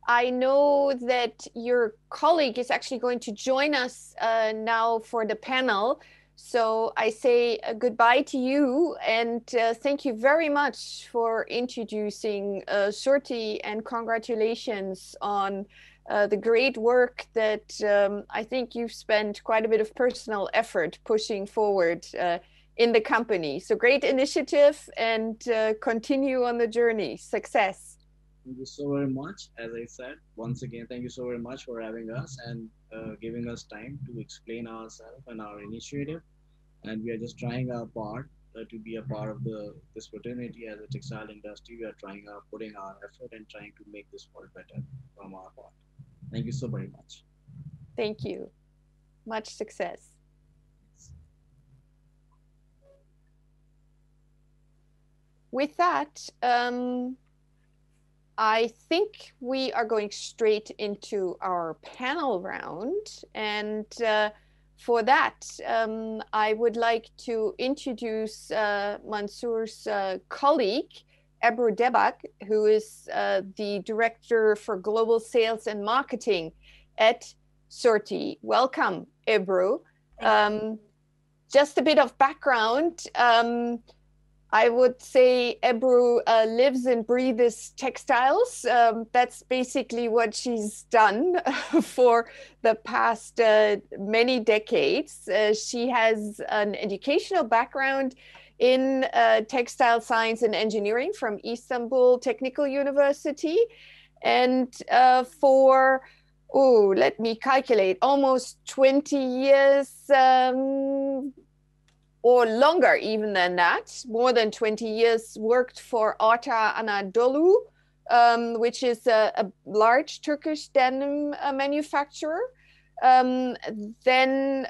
I know that your colleague is actually going to join us now for the panel. So I say goodbye to you, and thank you very much for introducing Soorty, and congratulations on the great work that I think you've spent quite a bit of personal effort pushing forward in the company. So great initiative, and continue on the journey. Success. Thank you so very much. As I said, once again, thank you so very much for having us and giving us time to explain ourselves and our initiative. And we are just trying our part to be a part of this fraternity as a textile industry. We are putting our effort and trying to make this world better from our part. Thank you so very much. Thank you. Much success. With that, I think we are going straight into our panel round. And for that, I would like to introduce Mansoor's colleague, Ebru Debbag, who is the Director for Global Sales and Marketing at Soorty. Welcome, Ebru. Just a bit of background. I would say Ebru lives and breathes textiles. That's basically what she's done for the past many decades. She has an educational background in textile science and engineering from Istanbul Technical University. And let me calculate, almost 20 years or longer even than that, more than 20 years, worked for Ata Anadolu, which is a large Turkish denim manufacturer. Then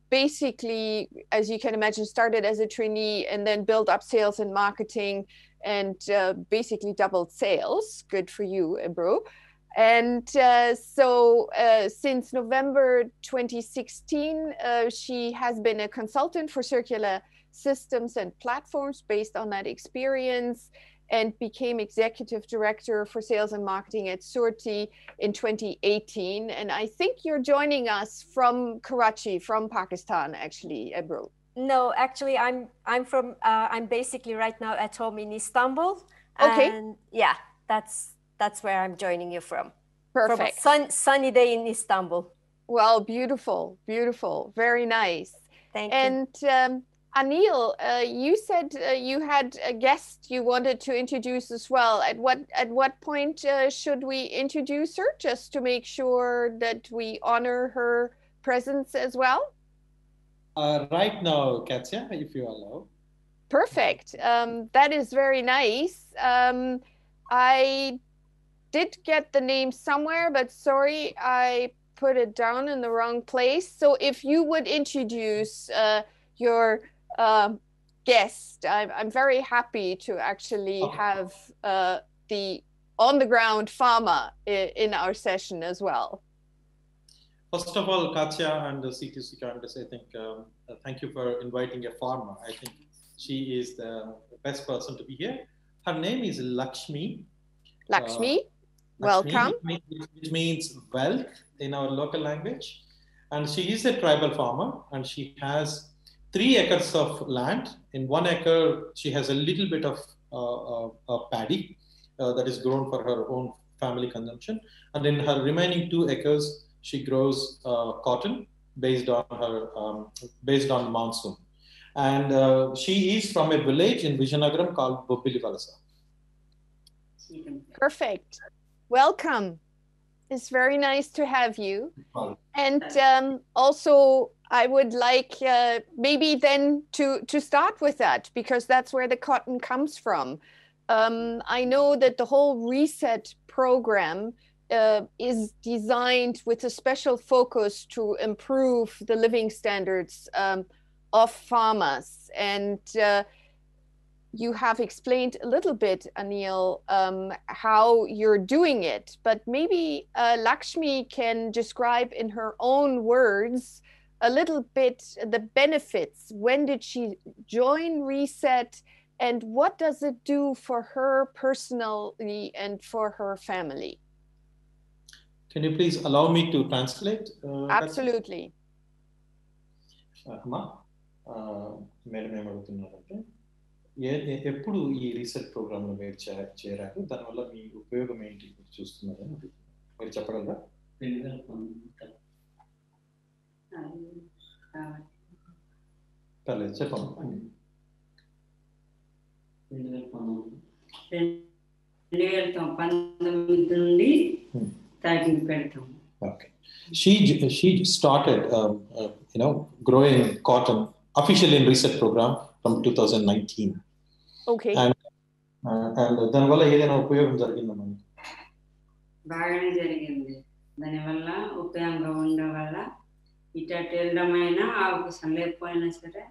basically, as you can imagine, started as a trainee and then built up sales and marketing and basically doubled sales. Good for you, Ebru. And since November 2016, she has been a consultant for circular systems and platforms based on that experience, and became executive director for sales and marketing at Soorty in 2018. And I think you're joining us from Karachi, from Pakistan, actually, Ebru. No, actually, I'm basically right now at home in Istanbul. Okay. And yeah, that's where I'm joining you from. Perfect. From sunny day in Istanbul. Well, beautiful, beautiful, very nice. Thank you. And Aneel, you said you had a guest you wanted to introduce as well. At what point should we introduce her, just to make sure that we honor her presence as well? Right now, Katja, if you allow. Perfect. That is very nice. I did get the name somewhere, but sorry, I put it down in the wrong place. So if you would introduce your guest, I'm very happy to actually have the on-the-ground farmer in our session as well. First of all, Katja and the C2C candidates, I think, thank you for inviting a farmer. I think she is the best person to be here. Her name is Lakshmi. Lakshmi, welcome. Which means wealth in our local language. And she is a tribal farmer, and she has 3 acres of land. In 1 acre, she has a little bit of paddy that is grown for her own family consumption. And in her remaining 2 acres, she grows cotton based on monsoon. And she is from a village in Vizianagaram called Boppilivalasa. Perfect. Welcome. It's very nice to have you. And also, I would like maybe then to start with that, because that's where the cotton comes from. I know that the whole Reset program is designed with a special focus to improve the living standards of farmers. And you have explained a little bit, Aneel, how you're doing it, but maybe Lakshmi can describe in her own words a little bit the benefits. When did she join Reset, and what does it do for her personally and for her family? Can you please allow me to translate? Absolutely. Madam ఏమడుగుతున్నారంటే ఎప్పుడు ఈ research programme లో మీరు చేరారు, దానివల్ల మీ ఉపయోగం ఏంటి చూస్తున్నారని మీరు చెప్పగలరా? పర్లేదు చెప్పండి. Okay. She started, growing cotton officially in research program from 2019. Okay. And then wala ఏదైనా ఉపయోగం జరిగిందా మనకి? బాగానే జరిగింది. దానివల్ల ఉపయోగంగా ఉండడం వల్ల ఇటెండమైన అవకాశం లేకపోయినా సరే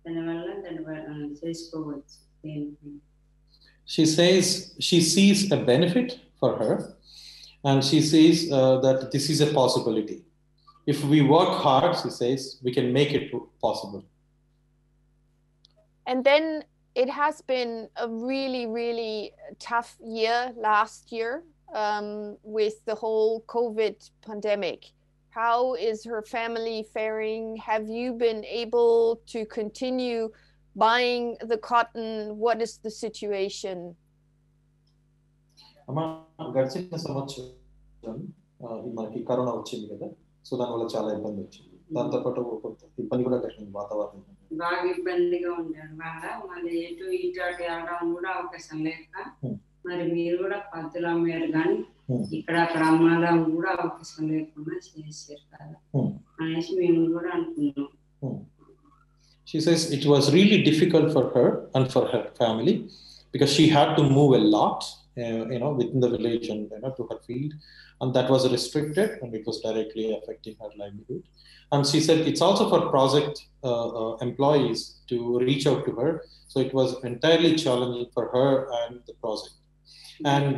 దానివల్ల దాన్ని చేసుకోవచ్చు. She says she sees a benefit for her, and she says that this is a possibility. If we work hard, she says, we can make it possible. And then it has been a really, really tough year last year with the whole COVID pandemic. How is her family faring? Have you been able to continue buying the cotton? What is the situation? గడిచిన సంవత్సరం మనకి corona వచ్చింది కదా, so దానివల్ల చాలా ఇబ్బంది వచ్చింది. దాంతోపాటు ఇబ్బంది కూడా కలిగింది వాతావరణం. బాగా ఇబ్బందిగా ఉండడం వల్ల మరి ఎటు ఇటు వెళ్ళడం కూడా అవకాశం లేక మరి మీరు కూడా పత్తులు అమ్మారు కానీ ఇక్కడ అక్కడ అమ్మడం కూడా అవకాశం లేకుండా చేశారు కదా అనేసి మేము కూడా అనుకున్నాం. She says it was really difficult for her and for her family because she had to move a lot, within the village and to her field, and that was restricted and it was directly affecting her livelihood. And she said it's also for project employees to reach out to her, so it was entirely challenging for her and the project. And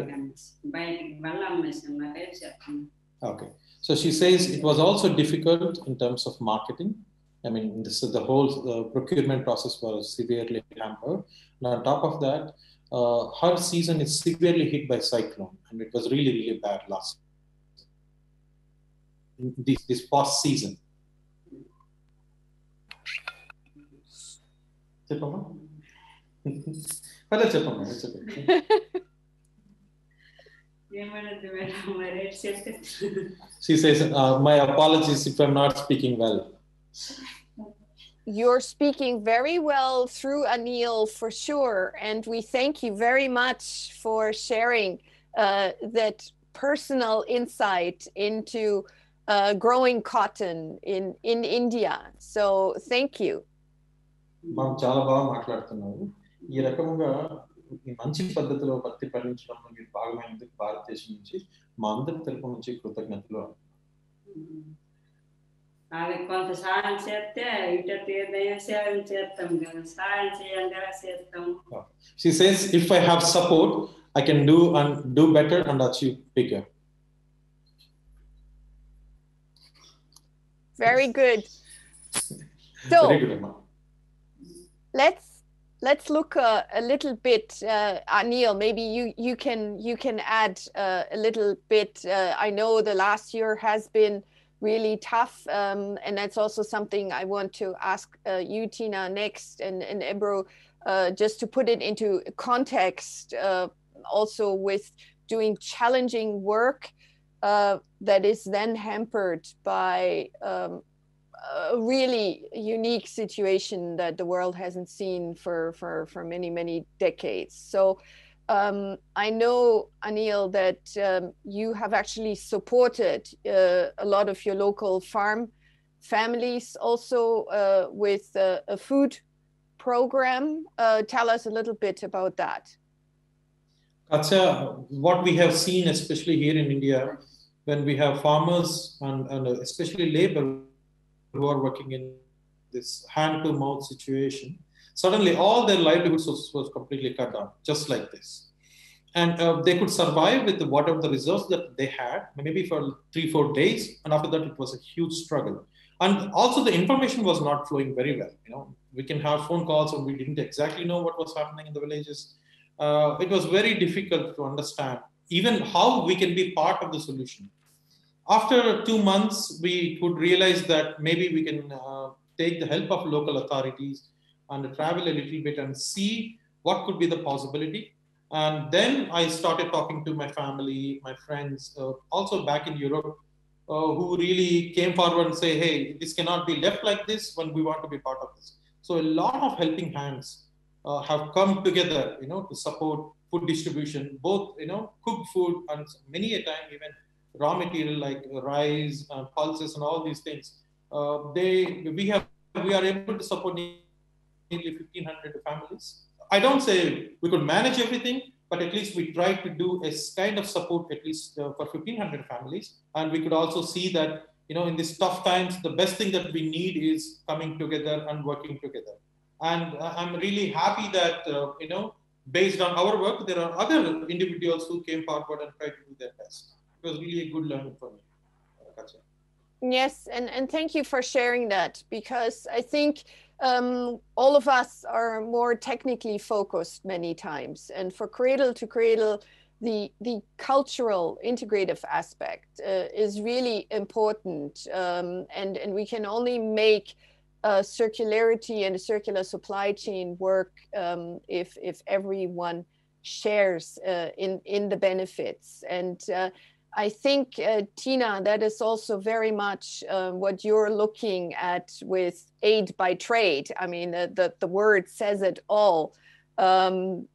okay, so she says it was also difficult in terms of marketing. I mean, this is the whole procurement process was severely hampered. And on top of that, her season is severely hit by cyclone, and it was really, really bad last this past season. She says, my apologies if I'm not speaking well. You're speaking very well through Aneel for sure, and we thank you very much for sharing that personal insight into growing cotton in India. So thank you. చాలా బాగా మాట్లాడుతున్నారు. ఈ రకంగా ఈ మంచి పద్ధతిలో పత్తి పండించడంలో మీరు భాగమైనందుకు భారతదేశం నుంచి మా అందరి తరపు నుంచి కృతజ్ఞతలు. అది కొంత సాయం చేస్తే ఇటు ఏదైనా సేవం చేస్తాం కదా, సాయం చేయండి చేస్తాం. She says if I have support I can do better and achieve bigger. Very good. So very good, Emma. Let's look a little bit, Aneel, maybe you can add a little bit. I know the last year has been really tough, and that's also something I want to ask you, Tina, next, and Ebru, just to put it into context, also with doing challenging work that is then hampered by a really unique situation that the world hasn't seen for many, many decades. So I know, Aneel, that you have actually supported a lot of your local farm families also with a food program. Tell us a little bit about that. Katja, what we have seen, especially here in India, when we have farmers and especially labor who are working in this hand-to-mouth situation, suddenly all their livelihood sources was completely cut down, just like this. And they could survive with whatever the reserves that they had, maybe for 3-4 days, and after that it was a huge struggle. And also the information was not flowing very well. We can have phone calls and we didn't exactly know what was happening in the villages. It was very difficult to understand even how we can be part of the solution. After 2 months, we could realize that maybe we can take the help of local authorities and travel a little bit and see what could be the possibility. And then I started talking to my family, my friends, also back in Europe, who really came forward and say, hey, this cannot be left like this when we want to be part of this. So a lot of helping hands have come together, to support food distribution, both, cooked food and many a time even raw material like rice, pulses, and all these things. We are able to support nearly 1,500 families. I don't say we could manage everything, but at least we try to do a kind of support at least for 1,500 families. And we could also see that, in these tough times, the best thing that we need is coming together and working together. And I'm really happy that, based on our work, there are other individuals who came forward and tried to do their best. It was really a good learning for me, Katja. Yes, and thank you for sharing that, because I think all of us are more technically focused many times. And for Cradle to Cradle, the cultural integrative aspect is really important. And we can only make circularity and a circular supply chain work if everyone shares in the benefits. And I think, Tina, that is also very much what you're looking at with aid by trade. I mean, the word says it all, and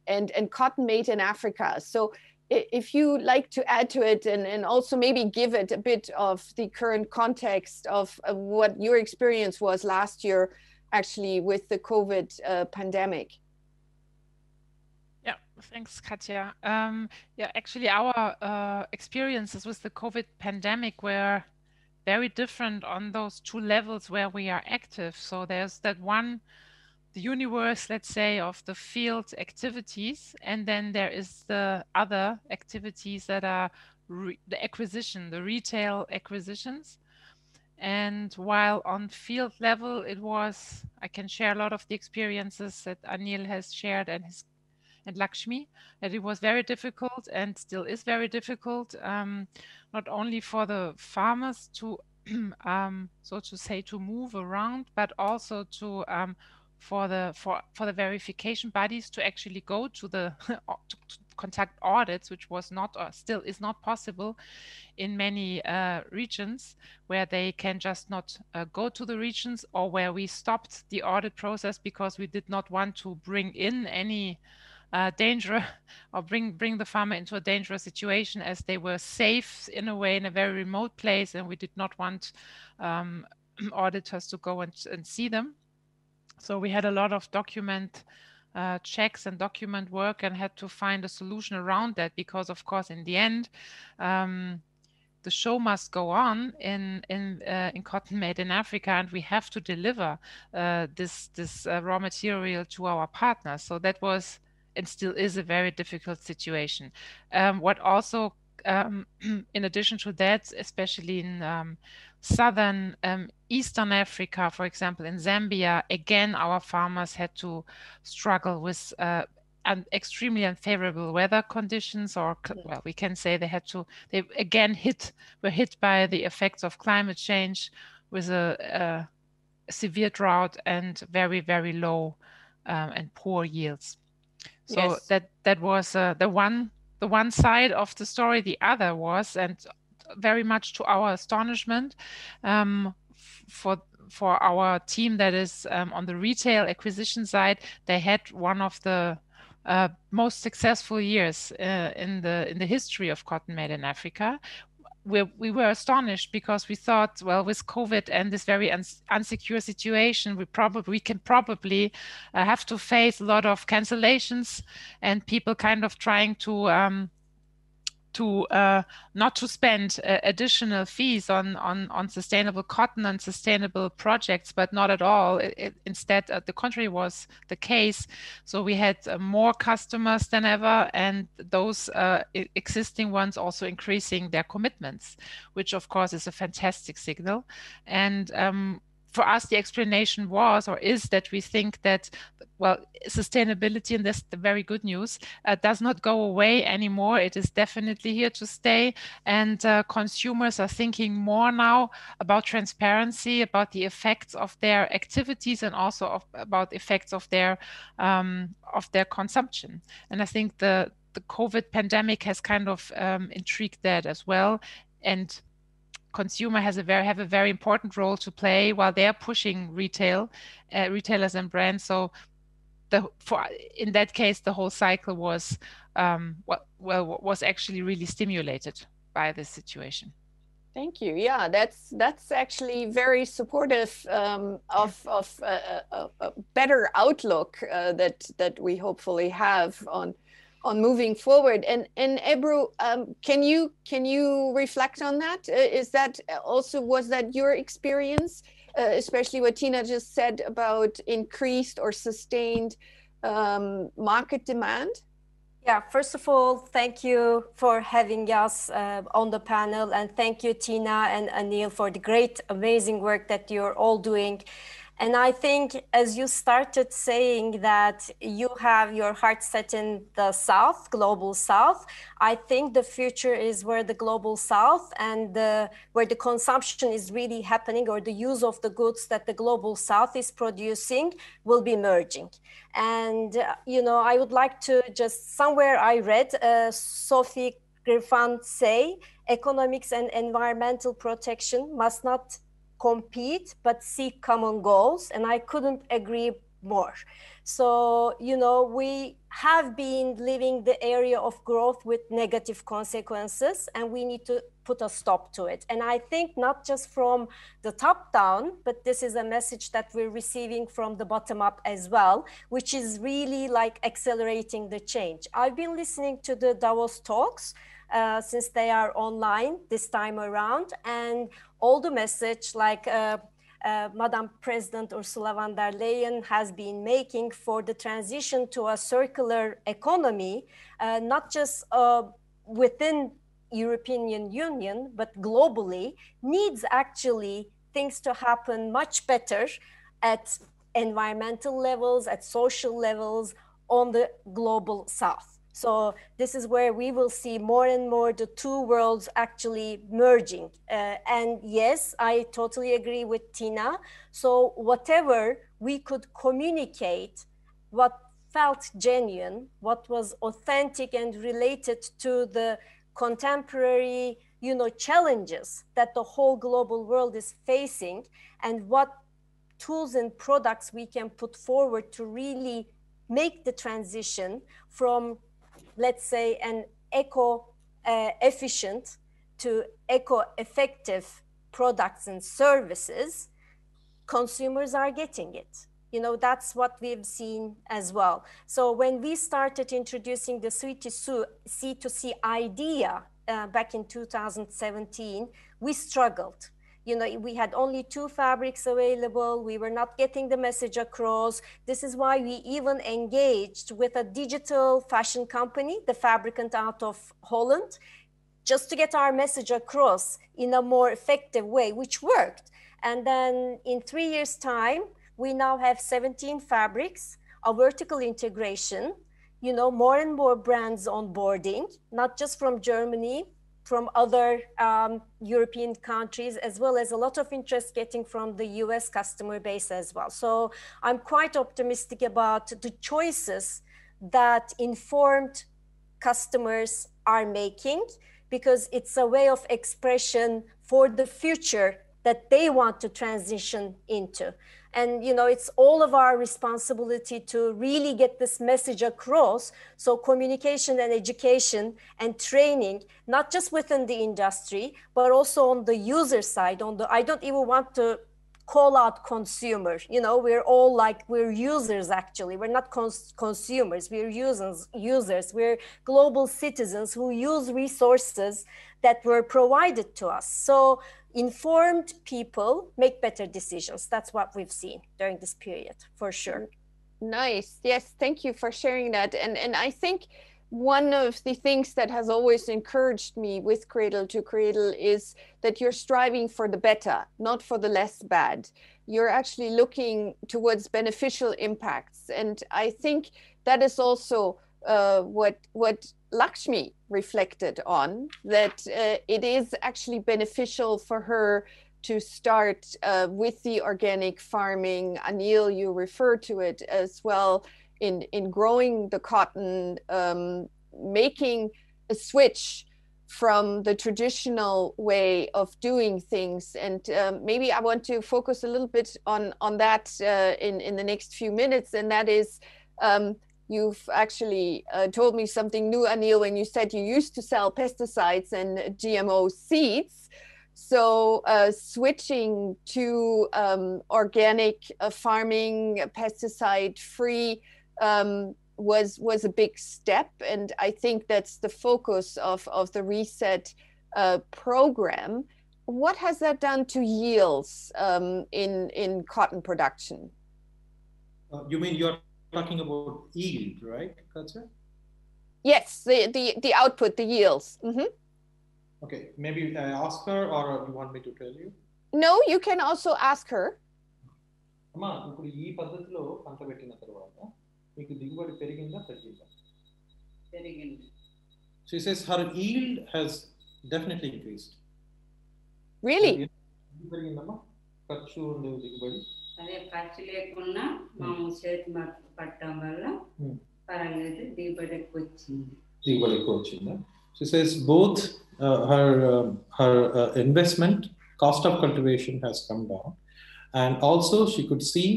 cotton made in Africa. So if you like to add to it and also maybe give it a bit of the current context of what your experience was last year, actually, with the COVID pandemic. Yeah, thanks, Katja. Yeah, actually, our experiences with the COVID pandemic were very different on those two levels where we are active. So there's that one, the universe, let's say, of the field activities, and then there is the other activities that are the acquisition, the retail acquisitions. And while on field level, it was, I can share a lot of the experiences that Aneel has shared and Lakshmi, that it was very difficult and still is very difficult, not only for the farmers to, so to say, to move around, but also to for the verification bodies to actually go to the to conduct audits, which was not still is not possible in many regions, where they can just not go to the regions, or where we stopped the audit process because we did not want to bring in any danger or bring the farmer into a dangerous situation, as they were safe in a way in a very remote place, and we did not want auditors to go and see them. So we had a lot of document checks and document work, and had to find a solution around that, because of course in the end the show must go on in cotton made in Africa, and we have to deliver this raw material to our partners. So that was and still is a very difficult situation. What also, in addition to that, especially in southern Eastern Africa, for example, in Zambia, again, our farmers had to struggle with extremely unfavorable weather conditions, or well, we can say they again were hit by the effects of climate change, with a severe drought and very, very low and poor yields. So yes. that was the one side of the story. The other was, and very much to our astonishment, for our team that is on the retail acquisition side, they had one of the most successful years in the history of cotton made in Africa. We were astonished, because we thought, well, with COVID and this very unsecure situation, we can probably have to face a lot of cancellations and people kind of trying to not to spend additional fees on sustainable cotton and sustainable projects, but not at all. Instead, the contrary was the case. So we had more customers than ever, and those existing ones also increasing their commitments, which of course is a fantastic signal. And for us, the explanation was, or is, that we think that, well, sustainability, and that's the very good news, does not go away anymore. It is definitely here to stay. And consumers are thinking more now about transparency, about the effects of their activities, and also about effects of their consumption. And I think the COVID pandemic has kind of intrigued that as well. And consumer have a very important role to play while they're pushing retailers and brands. So in that case, the whole cycle was was actually really stimulated by this situation. Thank you. Yeah, that's actually very supportive of a better outlook that we hopefully have on moving forward. And Ebru, can you reflect on that? Is that also, was that your experience, especially what Tina just said about increased or sustained market demand? Yeah, first of all, thank you for having us on the panel, and thank you, Tina and Aneel, for the great, amazing work that you're all doing. And I think as you started saying that you have your heart set in the South, global South, I think the future is where the global South and where the consumption is really happening, or the use of the goods that the global South is producing will be merging. And, you know, I would like to just, somewhere I read Sophie Griffin say, economics and environmental protection must not compete but seek common goals, and I couldn't agree more. So, you know, we have been living the area of growth with negative consequences, and we need to put a stop to it. And I think not just from the top down, but this is a message that we're receiving from the bottom up as well, which is really like accelerating the change. I've been listening to the Davos talks since they are online this time around, and all the message like Madam President Ursula von der Leyen has been making for the transition to a circular economy, not just within European Union, but globally, needs actually things to happen much better at environmental levels, at social levels, on the global South. So this is where we will see more and more the two worlds actually merging. And yes, I totally agree with Tina. So whatever we could communicate, what felt genuine, what was authentic and related to the contemporary, you know, challenges that the whole global world is facing, and what tools and products we can put forward to really make the transition from, let's say, an eco-efficient to eco-effective products and services, consumers are getting it. You know, that's what we've seen as well. So when we started introducing the C2C idea back in 2017, we struggled. You know, we had only 2 fabrics available. We were not getting the message across. This is why we even engaged with a digital fashion company, the Fabricant out of Holland, just to get our message across in a more effective way, which worked. And then in 3 years' time, we now have 17 fabrics, a vertical integration, you know, more and more brands onboarding, not just from Germany, from other European countries, as well as a lot of interest getting from the US customer base as well. So I'm quite optimistic about the choices that informed customers are making, because it's a way of expression for the future that they want to transition into. And, you know, it's all of our responsibility to really get this message across. So communication and education and training, not just within the industry, but also on the user side, I don't even want to call out consumers. You know, we're all like, we're users actually. We're not consumers, we're users. We're global citizens who use resources that were provided to us. So informed people make better decisions. That's what we've seen during this period, for sure. Nice. Yes, thank you for sharing that. And I think one of the things that has always encouraged me with Cradle to Cradle is that you're striving for the better, not for the less bad. You're actually looking towards beneficial impacts. And I think that is also what Lakshmi reflected on, that it is actually beneficial for her to start with the organic farming. Aneel, you referred to it as well, in growing the cotton, making a switch from the traditional way of doing things. And maybe I want to focus a little bit on that in the next few minutes, and that is You've actually told me something new, Aneel, when you said you used to sell pesticides and GMO seeds. So switching to organic farming, pesticide-free, was a big step. And I think that's the focus of the Reset program. What has that done to yields in cotton production? You mean you're talking about yield, right, Katja? Yes, the output, the yields. Mm-hmm. Okay, maybe I ask her, or you want me to tell you? No, you can also ask her. Amma, ఇప్పుడు ఈ పద్ధతిలో పంట పెట్టిన తర్వాత మీకు దిగుబడి పెరిగిందా తగ్గిందా? పెరిగింది. She says her yield has definitely increased. Really? పెరిగిందమ్మా ఖర్చు ఉండే దిగుబడి. అదే ఖర్చు లేకుండా మనం చేతి పట్టడం వల్ల పర్వాలేదు, దిగుబడి ఎక్కువ వచ్చింది. దిగుబడి ఎక్కువ వచ్చిందా? She says both her investment, cost of cultivation has come down, and also she could see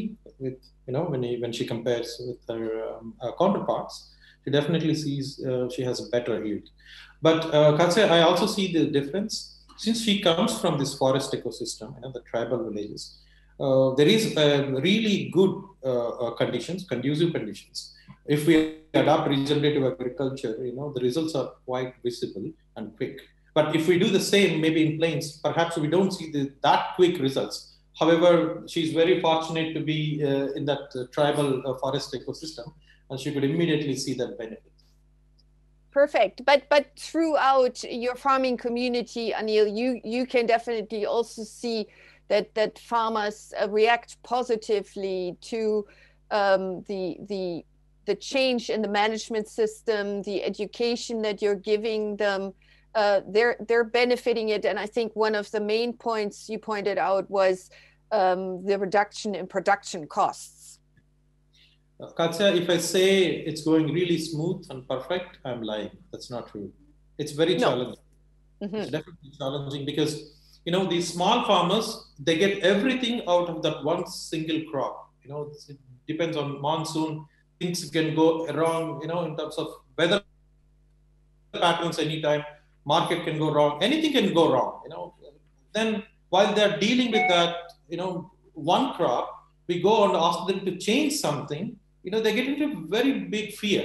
with, you know, when she compares with her counterparts, she definitely sees she has a better yield. But Katja, I also see the difference since she comes from this forest ecosystem, you know, the tribal villages. There is really good conditions, conducive conditions. If we adopt regenerative agriculture, you know, the results are quite visible and quick. But if we do the same, maybe in plains, perhaps we don't see that quick results. However, she's very fortunate to be in that tribal forest ecosystem, and she could immediately see that benefit. Perfect. But throughout your farming community, Aneel, you can definitely also see that farmers react positively to the change in the management system, the education that you're giving them. They're benefiting it, and I think one of the main points you pointed out was the reduction in production costs. Katja, if I say it's going really smooth and perfect, I'm lying. That's not true. It's very challenging. Mm-hmm. It's definitely challenging because, you know, these small farmers, they get everything out of that one single crop. You know, it depends on monsoon. Things can go wrong, you know, in terms of weather patterns anytime. Market can go wrong. Anything can go wrong, you know. Then while they're dealing with that, you know, one crop, we go and ask them to change something. You know, they get into very big fear.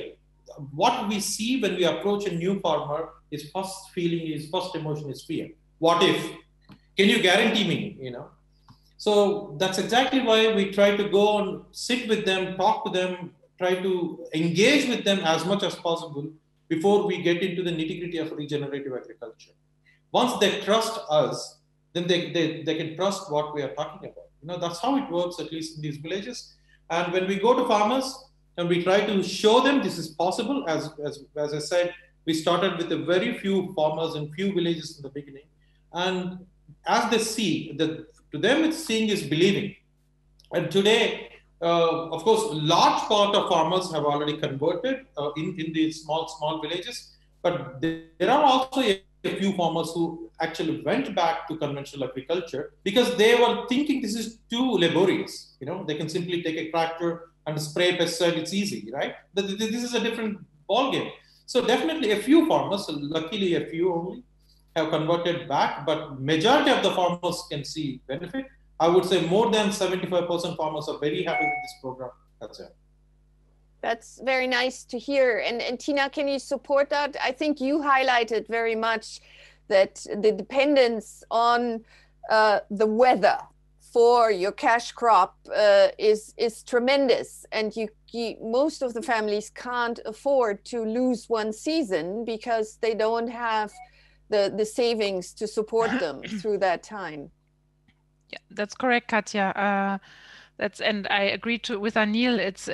What we see when we approach a new farmer is first emotion is fear. What if? Can you guarantee me, you know? So that's exactly why we try to go and sit with them, talk to them, try to engage with them as much as possible before we get into the nitty-gritty of regenerative agriculture. Once they trust us, then they can trust what we are talking about. You know, that's how it works, at least in these villages. And when we go to farmers and we try to show them this is possible, as I said, we started with a very few farmers and few villages in the beginning. And as they see, to them, it's seeing is believing. And today, of course, a large part of farmers have already converted in these small villages, but there are also a few farmers who actually went back to conventional agriculture because they were thinking this is too laborious. You know, they can simply take a tractor and spray pesticide, it's easy, right? This is a different ballgame. So definitely a few farmers, luckily a few only, have converted back, but majority of the farmers can see benefit. I would say more than 75% farmers are very happy with this program. That's it. That's very nice to hear. And Tina, can you support that? I think you highlighted very much that the dependence on the weather for your cash crop is tremendous. And most of the families can't afford to lose one season because they don't have the savings to support them through that time. Yeah, that's correct, Katja. And I agree with Aneel. It's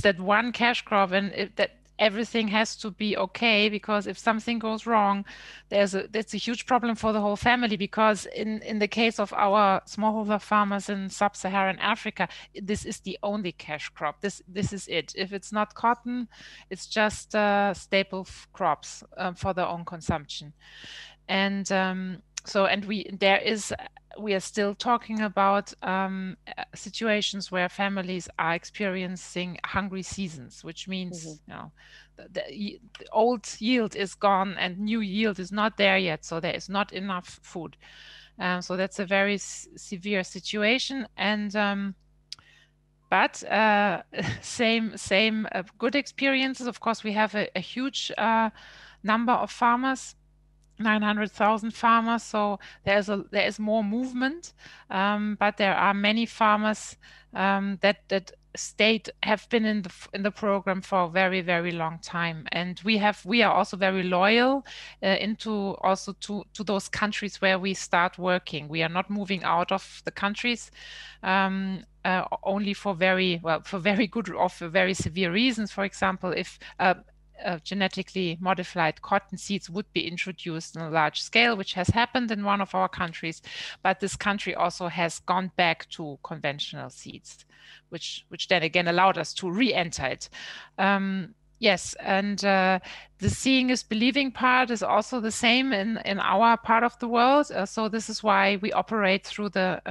that one cash crop, and that everything has to be okay, because if something goes wrong, that's a huge problem for the whole family. Because in the case of our smallholder farmers in sub-Saharan Africa, this is the only cash crop. This is it. If it's not cotton, it's just staple crops for their own consumption. And So, and we are still talking about situations where families are experiencing hungry seasons, which means you know the old yield is gone and new yield is not there yet, so there is not enough food. So that's a very severe situation, and but same good experiences. Of course, we have a huge number of farmers. 900,000 farmers, so there is more movement, but there are many farmers that have been in the program for a very long time, and we are also very loyal to those countries where we start working. We are not moving out of the countries only for very good or for very severe reasons. For example, if genetically modified cotton seeds would be introduced on a large scale, which has happened in one of our countries, but this country also has gone back to conventional seeds, which then again allowed us to re-enter it. Yes, and the seeing is believing part is also the same in our part of the world. So this is why we operate through the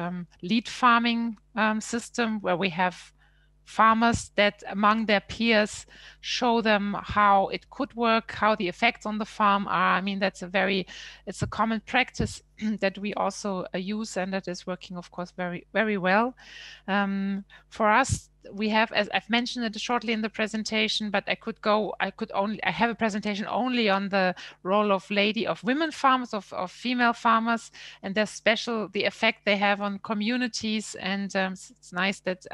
lead farming system, where we have farmers that among their peers show them how it could work, how the effects on the farm are. I mean, it's a common practice that we also use, and that is working, of course, very well. For us, we have, as I've mentioned it shortly in the presentation, but I have a presentation only on the role of women farmers, of female farmers, and the effect they have on communities. And it's nice that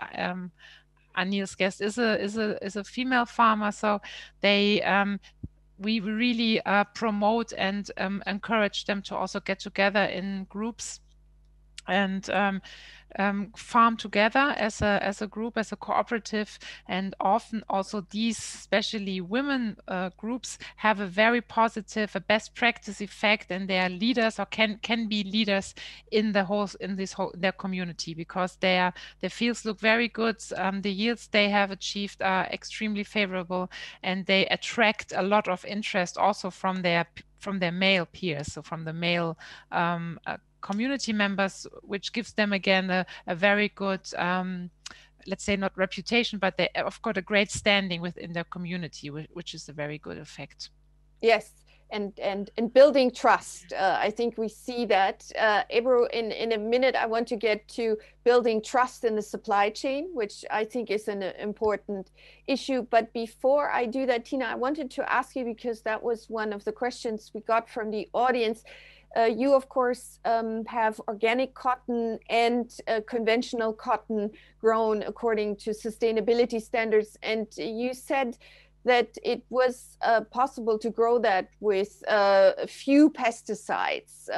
Aneel's guest is a female farmer, so we really promote and encourage them to also get together in groups and farm together as a group, as a cooperative. And often also these, especially women groups, have a very positive, a best practice effect, and they are leaders or can be leaders in their community, because their fields look very good. The yields they have achieved are extremely favorable, and they attract a lot of interest also from their male peers, so from the male community members, which gives them again a very good, let's say not reputation, but they have got a great standing within their community, which is a very good effect. Yes, and building trust. I think we see that. Ebru, in a minute, I want to get to building trust in the supply chain, which I think is an important issue. But before I do that, Tina, I wanted to ask you, because that was one of the questions we got from the audience. You, of course, have organic cotton and conventional cotton grown according to sustainability standards. And you said that it was possible to grow that with a few pesticides.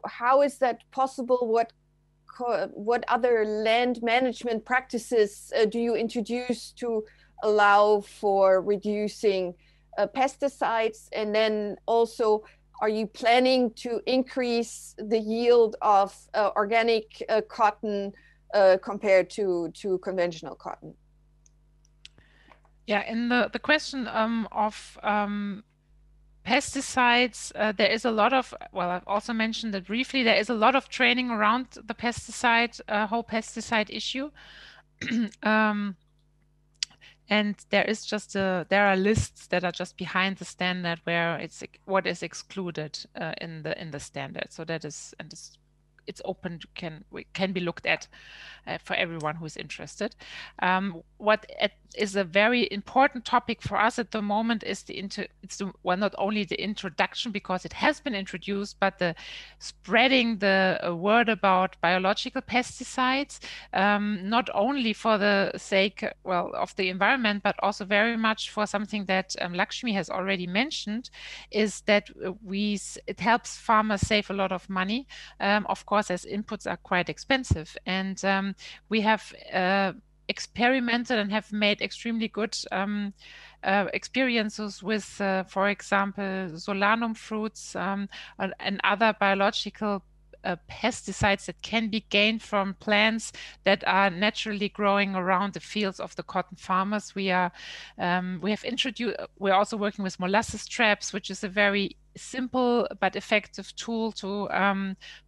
How is that possible? What other land management practices do you introduce to allow for reducing pesticides? And then also, are you planning to increase the yield of organic cotton compared to conventional cotton? Yeah, in the question of pesticides, there is a lot of, well, I've also mentioned it briefly, there is a lot of training around the whole pesticide issue. And there are lists that are just behind the standard where what is excluded in the standard. So that is, and it's open, can be looked at for everyone who is interested. What is a very important topic for us at the moment is not only the introduction, because it has been introduced, but the spreading the word about biological pesticides, not only for the sake, of the environment, but also very much for something that Lakshmi has already mentioned, is that it helps farmers save a lot of money, of course, as inputs are quite expensive. And we have experimented and have made extremely good experiences with, for example, solanum fruits and other biological pesticides that can be gained from plants that are naturally growing around the fields of the cotton farmers. We're also working with molasses traps, which is a very simple but effective tool to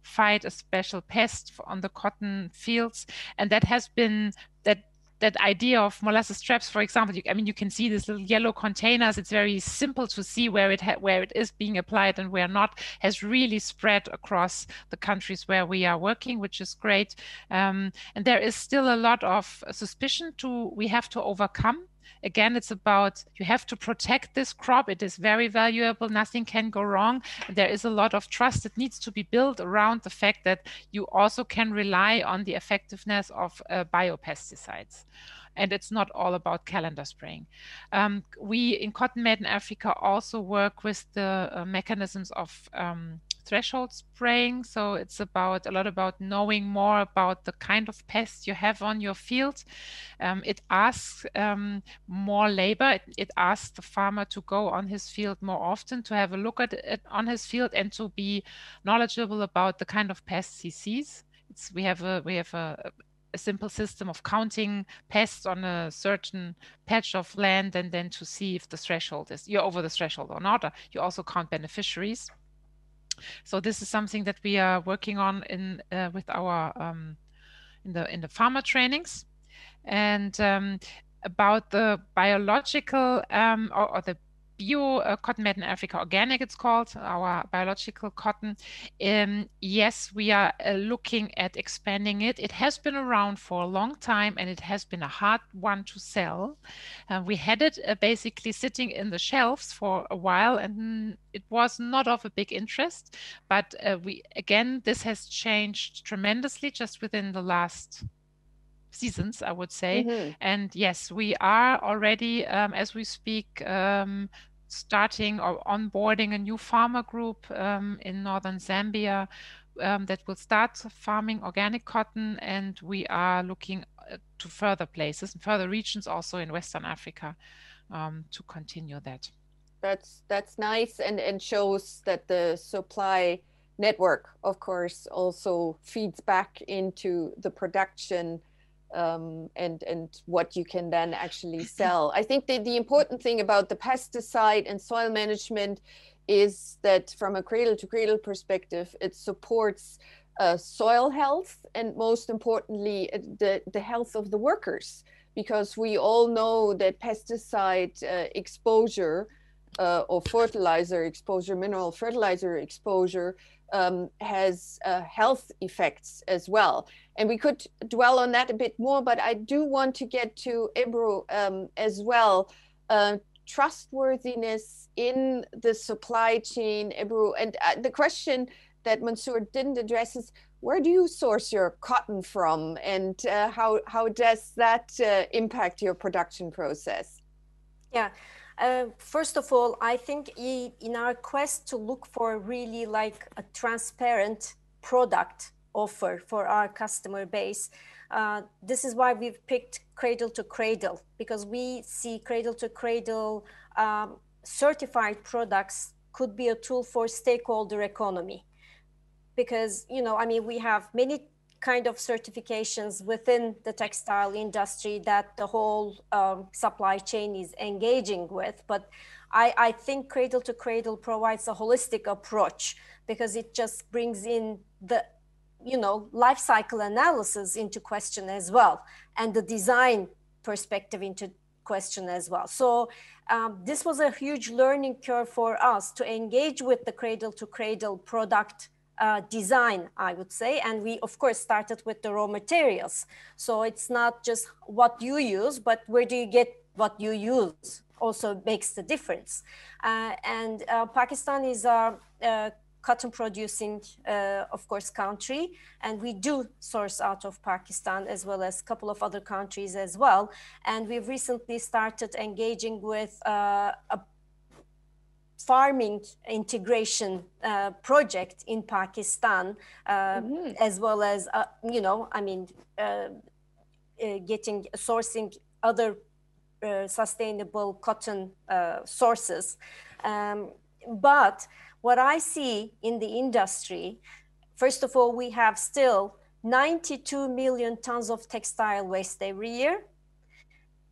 fight a special pest on the cotton fields. And that has been that idea of molasses traps, for example. I mean, you can see these little yellow containers. It's very simple to see where it is being applied and where not, has really spread across the countries where we are working, which is great. And there is still a lot of suspicion we have to overcome. Again, it's about, you have to protect this crop. It is very valuable. Nothing can go wrong. There is a lot of trust that needs to be built around the fact that you also can rely on the effectiveness of biopesticides. And it's not all about calendar spraying. We in Cotton Made in Africa also work with the mechanisms of threshold spraying. So it's a lot about knowing more about the kind of pests you have on your field. It asks more labor. It asks the farmer to go on his field more often, to have a look at it on his field, and to be knowledgeable about the kind of pests he sees. We have a simple system of counting pests on a certain patch of land, and then to see if you're over the threshold or not. You also count beneficiaries. So this is something that we are working on with our in the farmer trainings. And about the biological or the bio cotton made in Africa organic, it's called, our biological cotton. Yes, we are looking at expanding it. It has been around for a long time, and it has been a hard one to sell. We had it basically sitting in the shelves for a while, and it was not of a big interest. But this has changed tremendously just within the last seasons, I would say. Mm-hmm. And yes, we are already, as we speak, starting or onboarding a new farmer group in northern Zambia that will start farming organic cotton, and we are looking to further places and further regions also in Western Africa to continue that. That's nice, and shows that the supply network, of course, also feeds back into the production and what you can then actually sell. I think that the important thing about the pesticide and soil management is that from a cradle-to-cradle perspective, it supports soil health, and most importantly, the health of the workers, because we all know that pesticide exposure or fertilizer exposure, mineral fertilizer exposure, has health effects as well. And we could dwell on that a bit more, but I do want to get to Ebru as well. Trustworthiness in the supply chain, Ebru. And the question that Mansoor didn't address is, where do you source your cotton from, and how does that impact your production process? Yeah. First of all, I think in our quest to look for really like a transparent product offer for our customer base, this is why we've picked Cradle to Cradle, because we see Cradle to Cradle certified products could be a tool for stakeholder economy. Because, you know, I mean, we have many kind of certifications within the textile industry that the whole supply chain is engaging with. But I think Cradle to Cradle provides a holistic approach, because it just brings in the, you know, life cycle analysis into question as well, and the design perspective into question as well. So this was a huge learning curve for us to engage with the Cradle to Cradle product design, I would say. And we, of course, started with the raw materials. So it's not just what you use, but where do you get what you use also makes the difference. And Pakistan is a cotton producing, of course, country. And we do source out of Pakistan, as well as a couple of other countries as well. And we've recently started engaging with a farming integration project in Pakistan, as well as, you know, I mean, sourcing other sustainable cotton sources. But what I see in the industry, first of all, we have still 92 million tons of textile waste every year,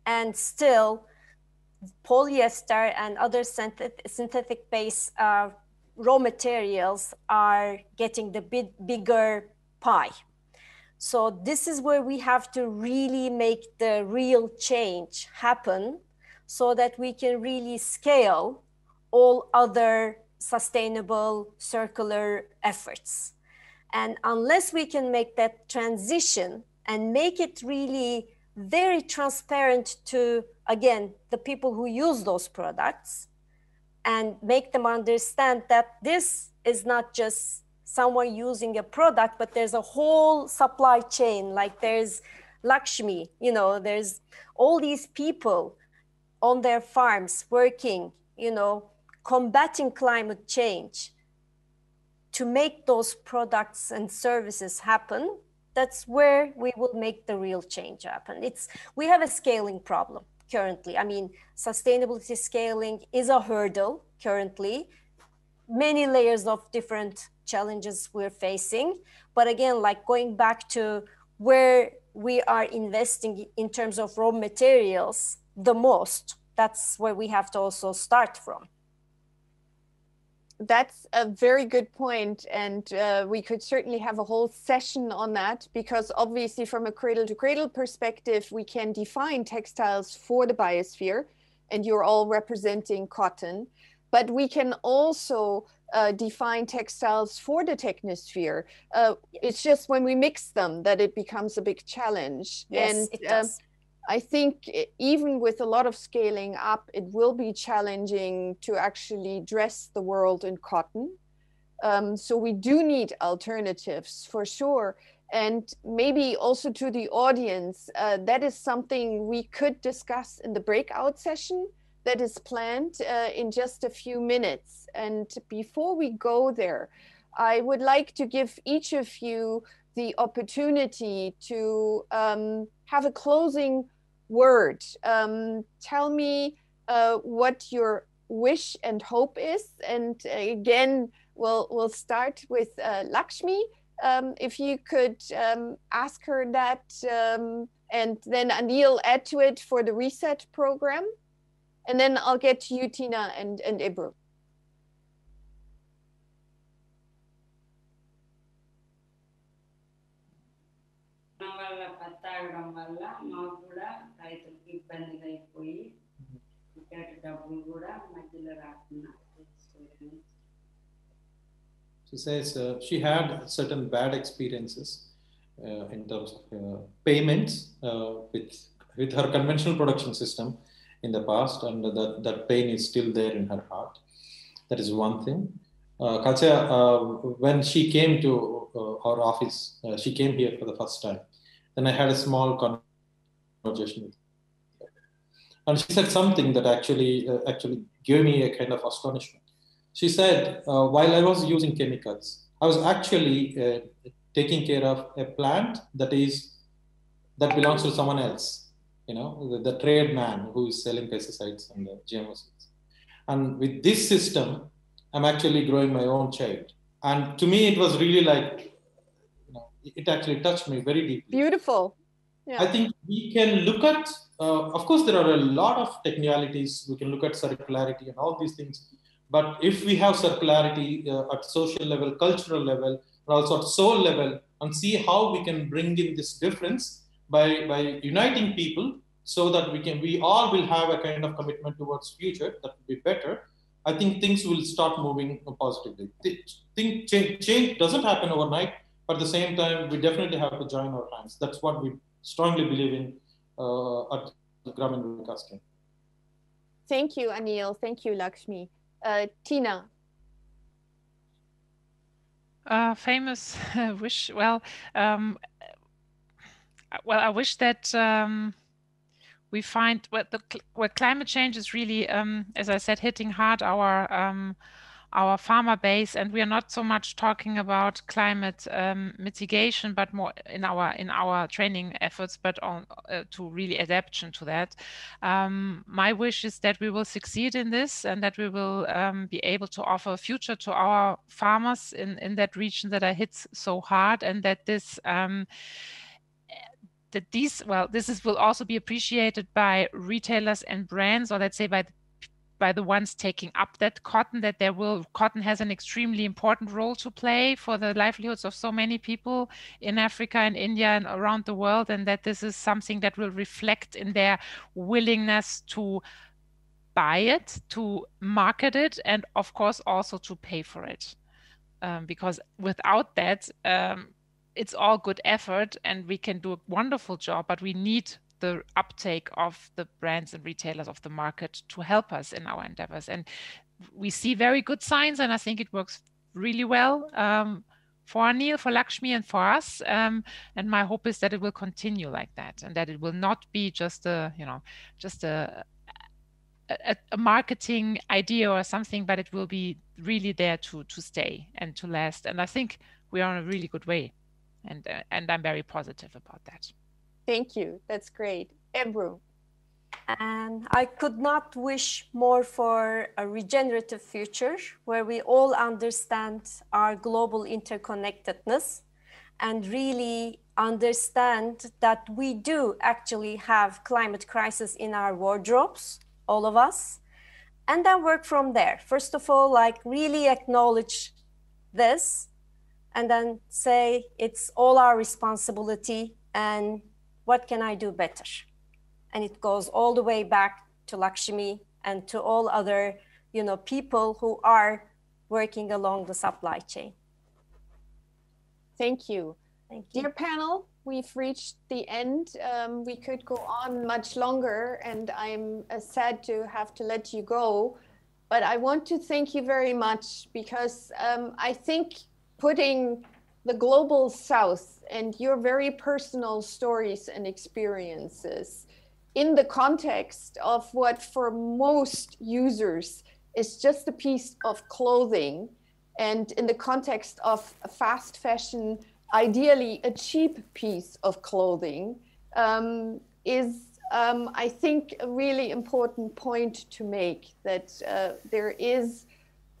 and still polyester and other synthetic base raw materials are getting the bigger pie. So this is where we have to really make the real change happen so that we can really scale all other sustainable circular efforts. And unless we can make that transition and make it really very transparent to, again, the people who use those products, and make them understand that this is not just someone using a product, but there's a whole supply chain. Like there's Lakshmi, you know, there's all these people on their farms working, you know, combating climate change to make those products and services happen. That's where we will make the real change happen. We have a scaling problem currently. I mean, sustainability scaling is a hurdle currently. Many layers of different challenges we're facing. But again, like going back to where we are investing in terms of raw materials the most, that's where we have to also start from. That's a very good point, and we could certainly have a whole session on that, because obviously from a cradle to cradle perspective, we can define textiles for the biosphere, and you're all representing cotton, but we can also define textiles for the technosphere. It's just when we mix them that it becomes a big challenge. Yes, and it does. I think even with a lot of scaling up, it will be challenging to actually dress the world in cotton. So we do need alternatives for sure. And maybe also to the audience, that is something we could discuss in the breakout session that is planned in just a few minutes. And before we go there, I would like to give each of you the opportunity to have a closing word. Tell me what your wish and hope is. And again, we'll start with Lakshmi. If you could ask her that, and then Aneel add to it for the reset program. And then I'll get to you, Tina and Ebru. She says she had certain bad experiences in terms of payments with her conventional production system in the past, and that pain is still there in her heart. That is one thing. Katja, when she came to our office, she came here for the first time. Then I had a small conversation with her. And she said something that actually gave me a kind of astonishment. She said, while I was using chemicals, I was actually taking care of a plant that belongs to someone else, you know, the trade man who is selling pesticides and GMO seeds. And with this system, I'm actually growing my own child. And to me, it was really like, you know, it actually touched me very deeply. Beautiful. Yeah. I think we can look at, of course, there are a lot of technicalities. We can look at circularity and all these things. But if we have circularity at social level, cultural level, and also at soul level, and see how we can bring in this difference by uniting people, so that we all will have a kind of commitment towards future that will be better, I think things will start moving positively. Change doesn't happen overnight, but at the same time, we definitely have to join our hands. That's what we strongly believe in at Grameena Vikas. Thank you, Aneel. Thank you, Lakshmi. Tina. Famous wish. Well, I wish that we find where climate change is really, as I said, hitting hard our farmer base, and we are not so much talking about climate mitigation, but more in our training efforts, but on to really adaptation to that. My wish is that we will succeed in this, and that we will be able to offer a future to our farmers in that region that are hit so hard, and that this will also be appreciated by retailers and brands, or let's say by by the ones taking up that cotton, that cotton has an extremely important role to play for the livelihoods of so many people in Africa and India and around the world, and that this is something that will reflect in their willingness to buy it, to market it, and of course also to pay for it. Because without that, it's all good effort and we can do a wonderful job, but we need the uptake of the brands and retailers of the market to help us in our endeavors. And we see very good signs, and I think it works really well for Aneel, for Lakshmi, and for us. And my hope is that it will continue like that, and that it will not be just a marketing idea or something, but it will be really there to stay and to last. And I think we are on a really good way, and I'm very positive about that. Thank you. That's great. Ebru. And I could not wish more for a regenerative future where we all understand our global interconnectedness and really understand that we do actually have climate crisis in our wardrobes, all of us, and then work from there. First of all, like really acknowledge this and then say it's all our responsibility and what can I do better? And it goes all the way back to Lakshmi and to all other, people who are working along the supply chain. Thank you. Thank you. Dear panel, we've reached the end. We could go on much longer, and I'm sad to have to let you go. But I want to thank you very much because I think putting the global South and your very personal stories and experiences in the context of what for most users is just a piece of clothing, and in the context of fast fashion, ideally a cheap piece of clothing, is, I think, a really important point to make, that there is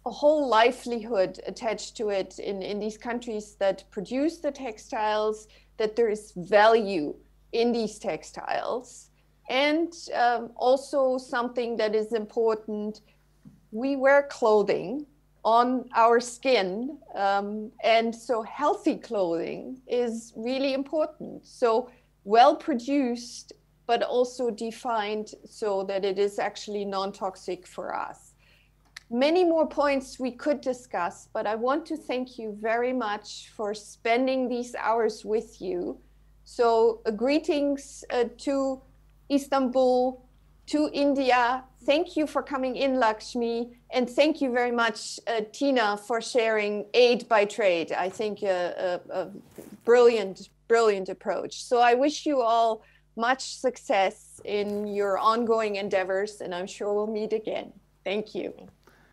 a whole livelihood attached to it in these countries that produce the textiles, that there is value in these textiles. And also something that is important, we wear clothing on our skin, and so healthy clothing is really important. So well produced, but also defined so that it is actually non-toxic for us. Many more points we could discuss, but I want to thank you very much for spending these hours with you. So greetings to Istanbul, to India. Thank you for coming in, Lakshmi. And thank you very much, Tina, for sharing aid by trade. I think a brilliant, brilliant approach. So I wish you all much success in your ongoing endeavors, and I'm sure we'll meet again. Thank you.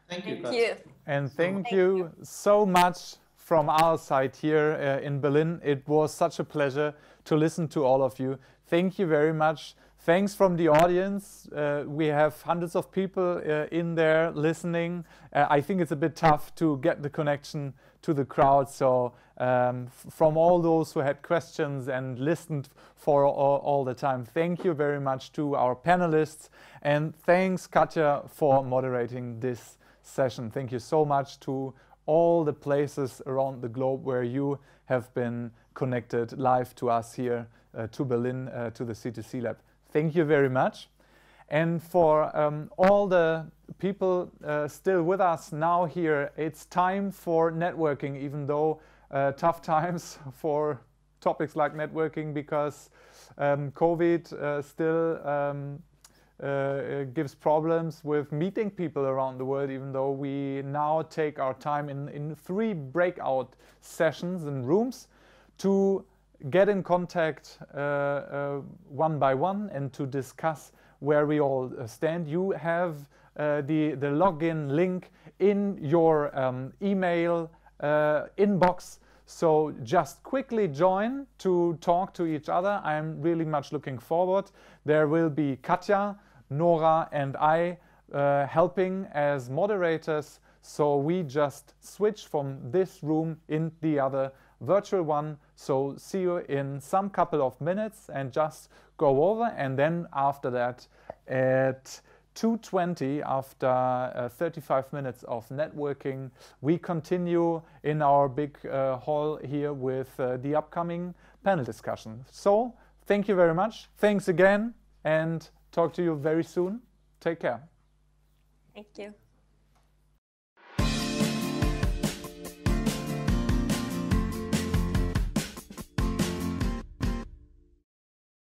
Thank you. Thank you. And thank you so much from our side here in Berlin. It was such a pleasure to listen to all of you. Thank you very much. Thanks from the audience. We have hundreds of people in there listening. I think it's a bit tough to get the connection to the crowd. So from all those who had questions and listened for all the time, thank you very much to our panelists. And thanks, Katja, for moderating this session. Thank you so much to all the places around the globe where you have been connected live to us here, to Berlin, to the C2C Lab. Thank you very much. And for all the people still with us now here, it's time for networking, even though tough times for topics like networking, because COVID still gives problems with meeting people around the world, even though we now take our time in 3 breakout sessions and rooms to get in contact one by one and to discuss where we all stand. You have the login link in your email inbox, so just quickly join to talk to each other. I'm really much looking forward. There will be Katja, Nora and I helping as moderators, so we just switch from this room in the other virtual one. So see you in some couple of minutes and just go over, and then after that at 2:20, after 35 minutes of networking, we continue in our big hall here with the upcoming panel discussion. So thank you very much. Thanks again, and talk to you very soon. Take care. Thank you.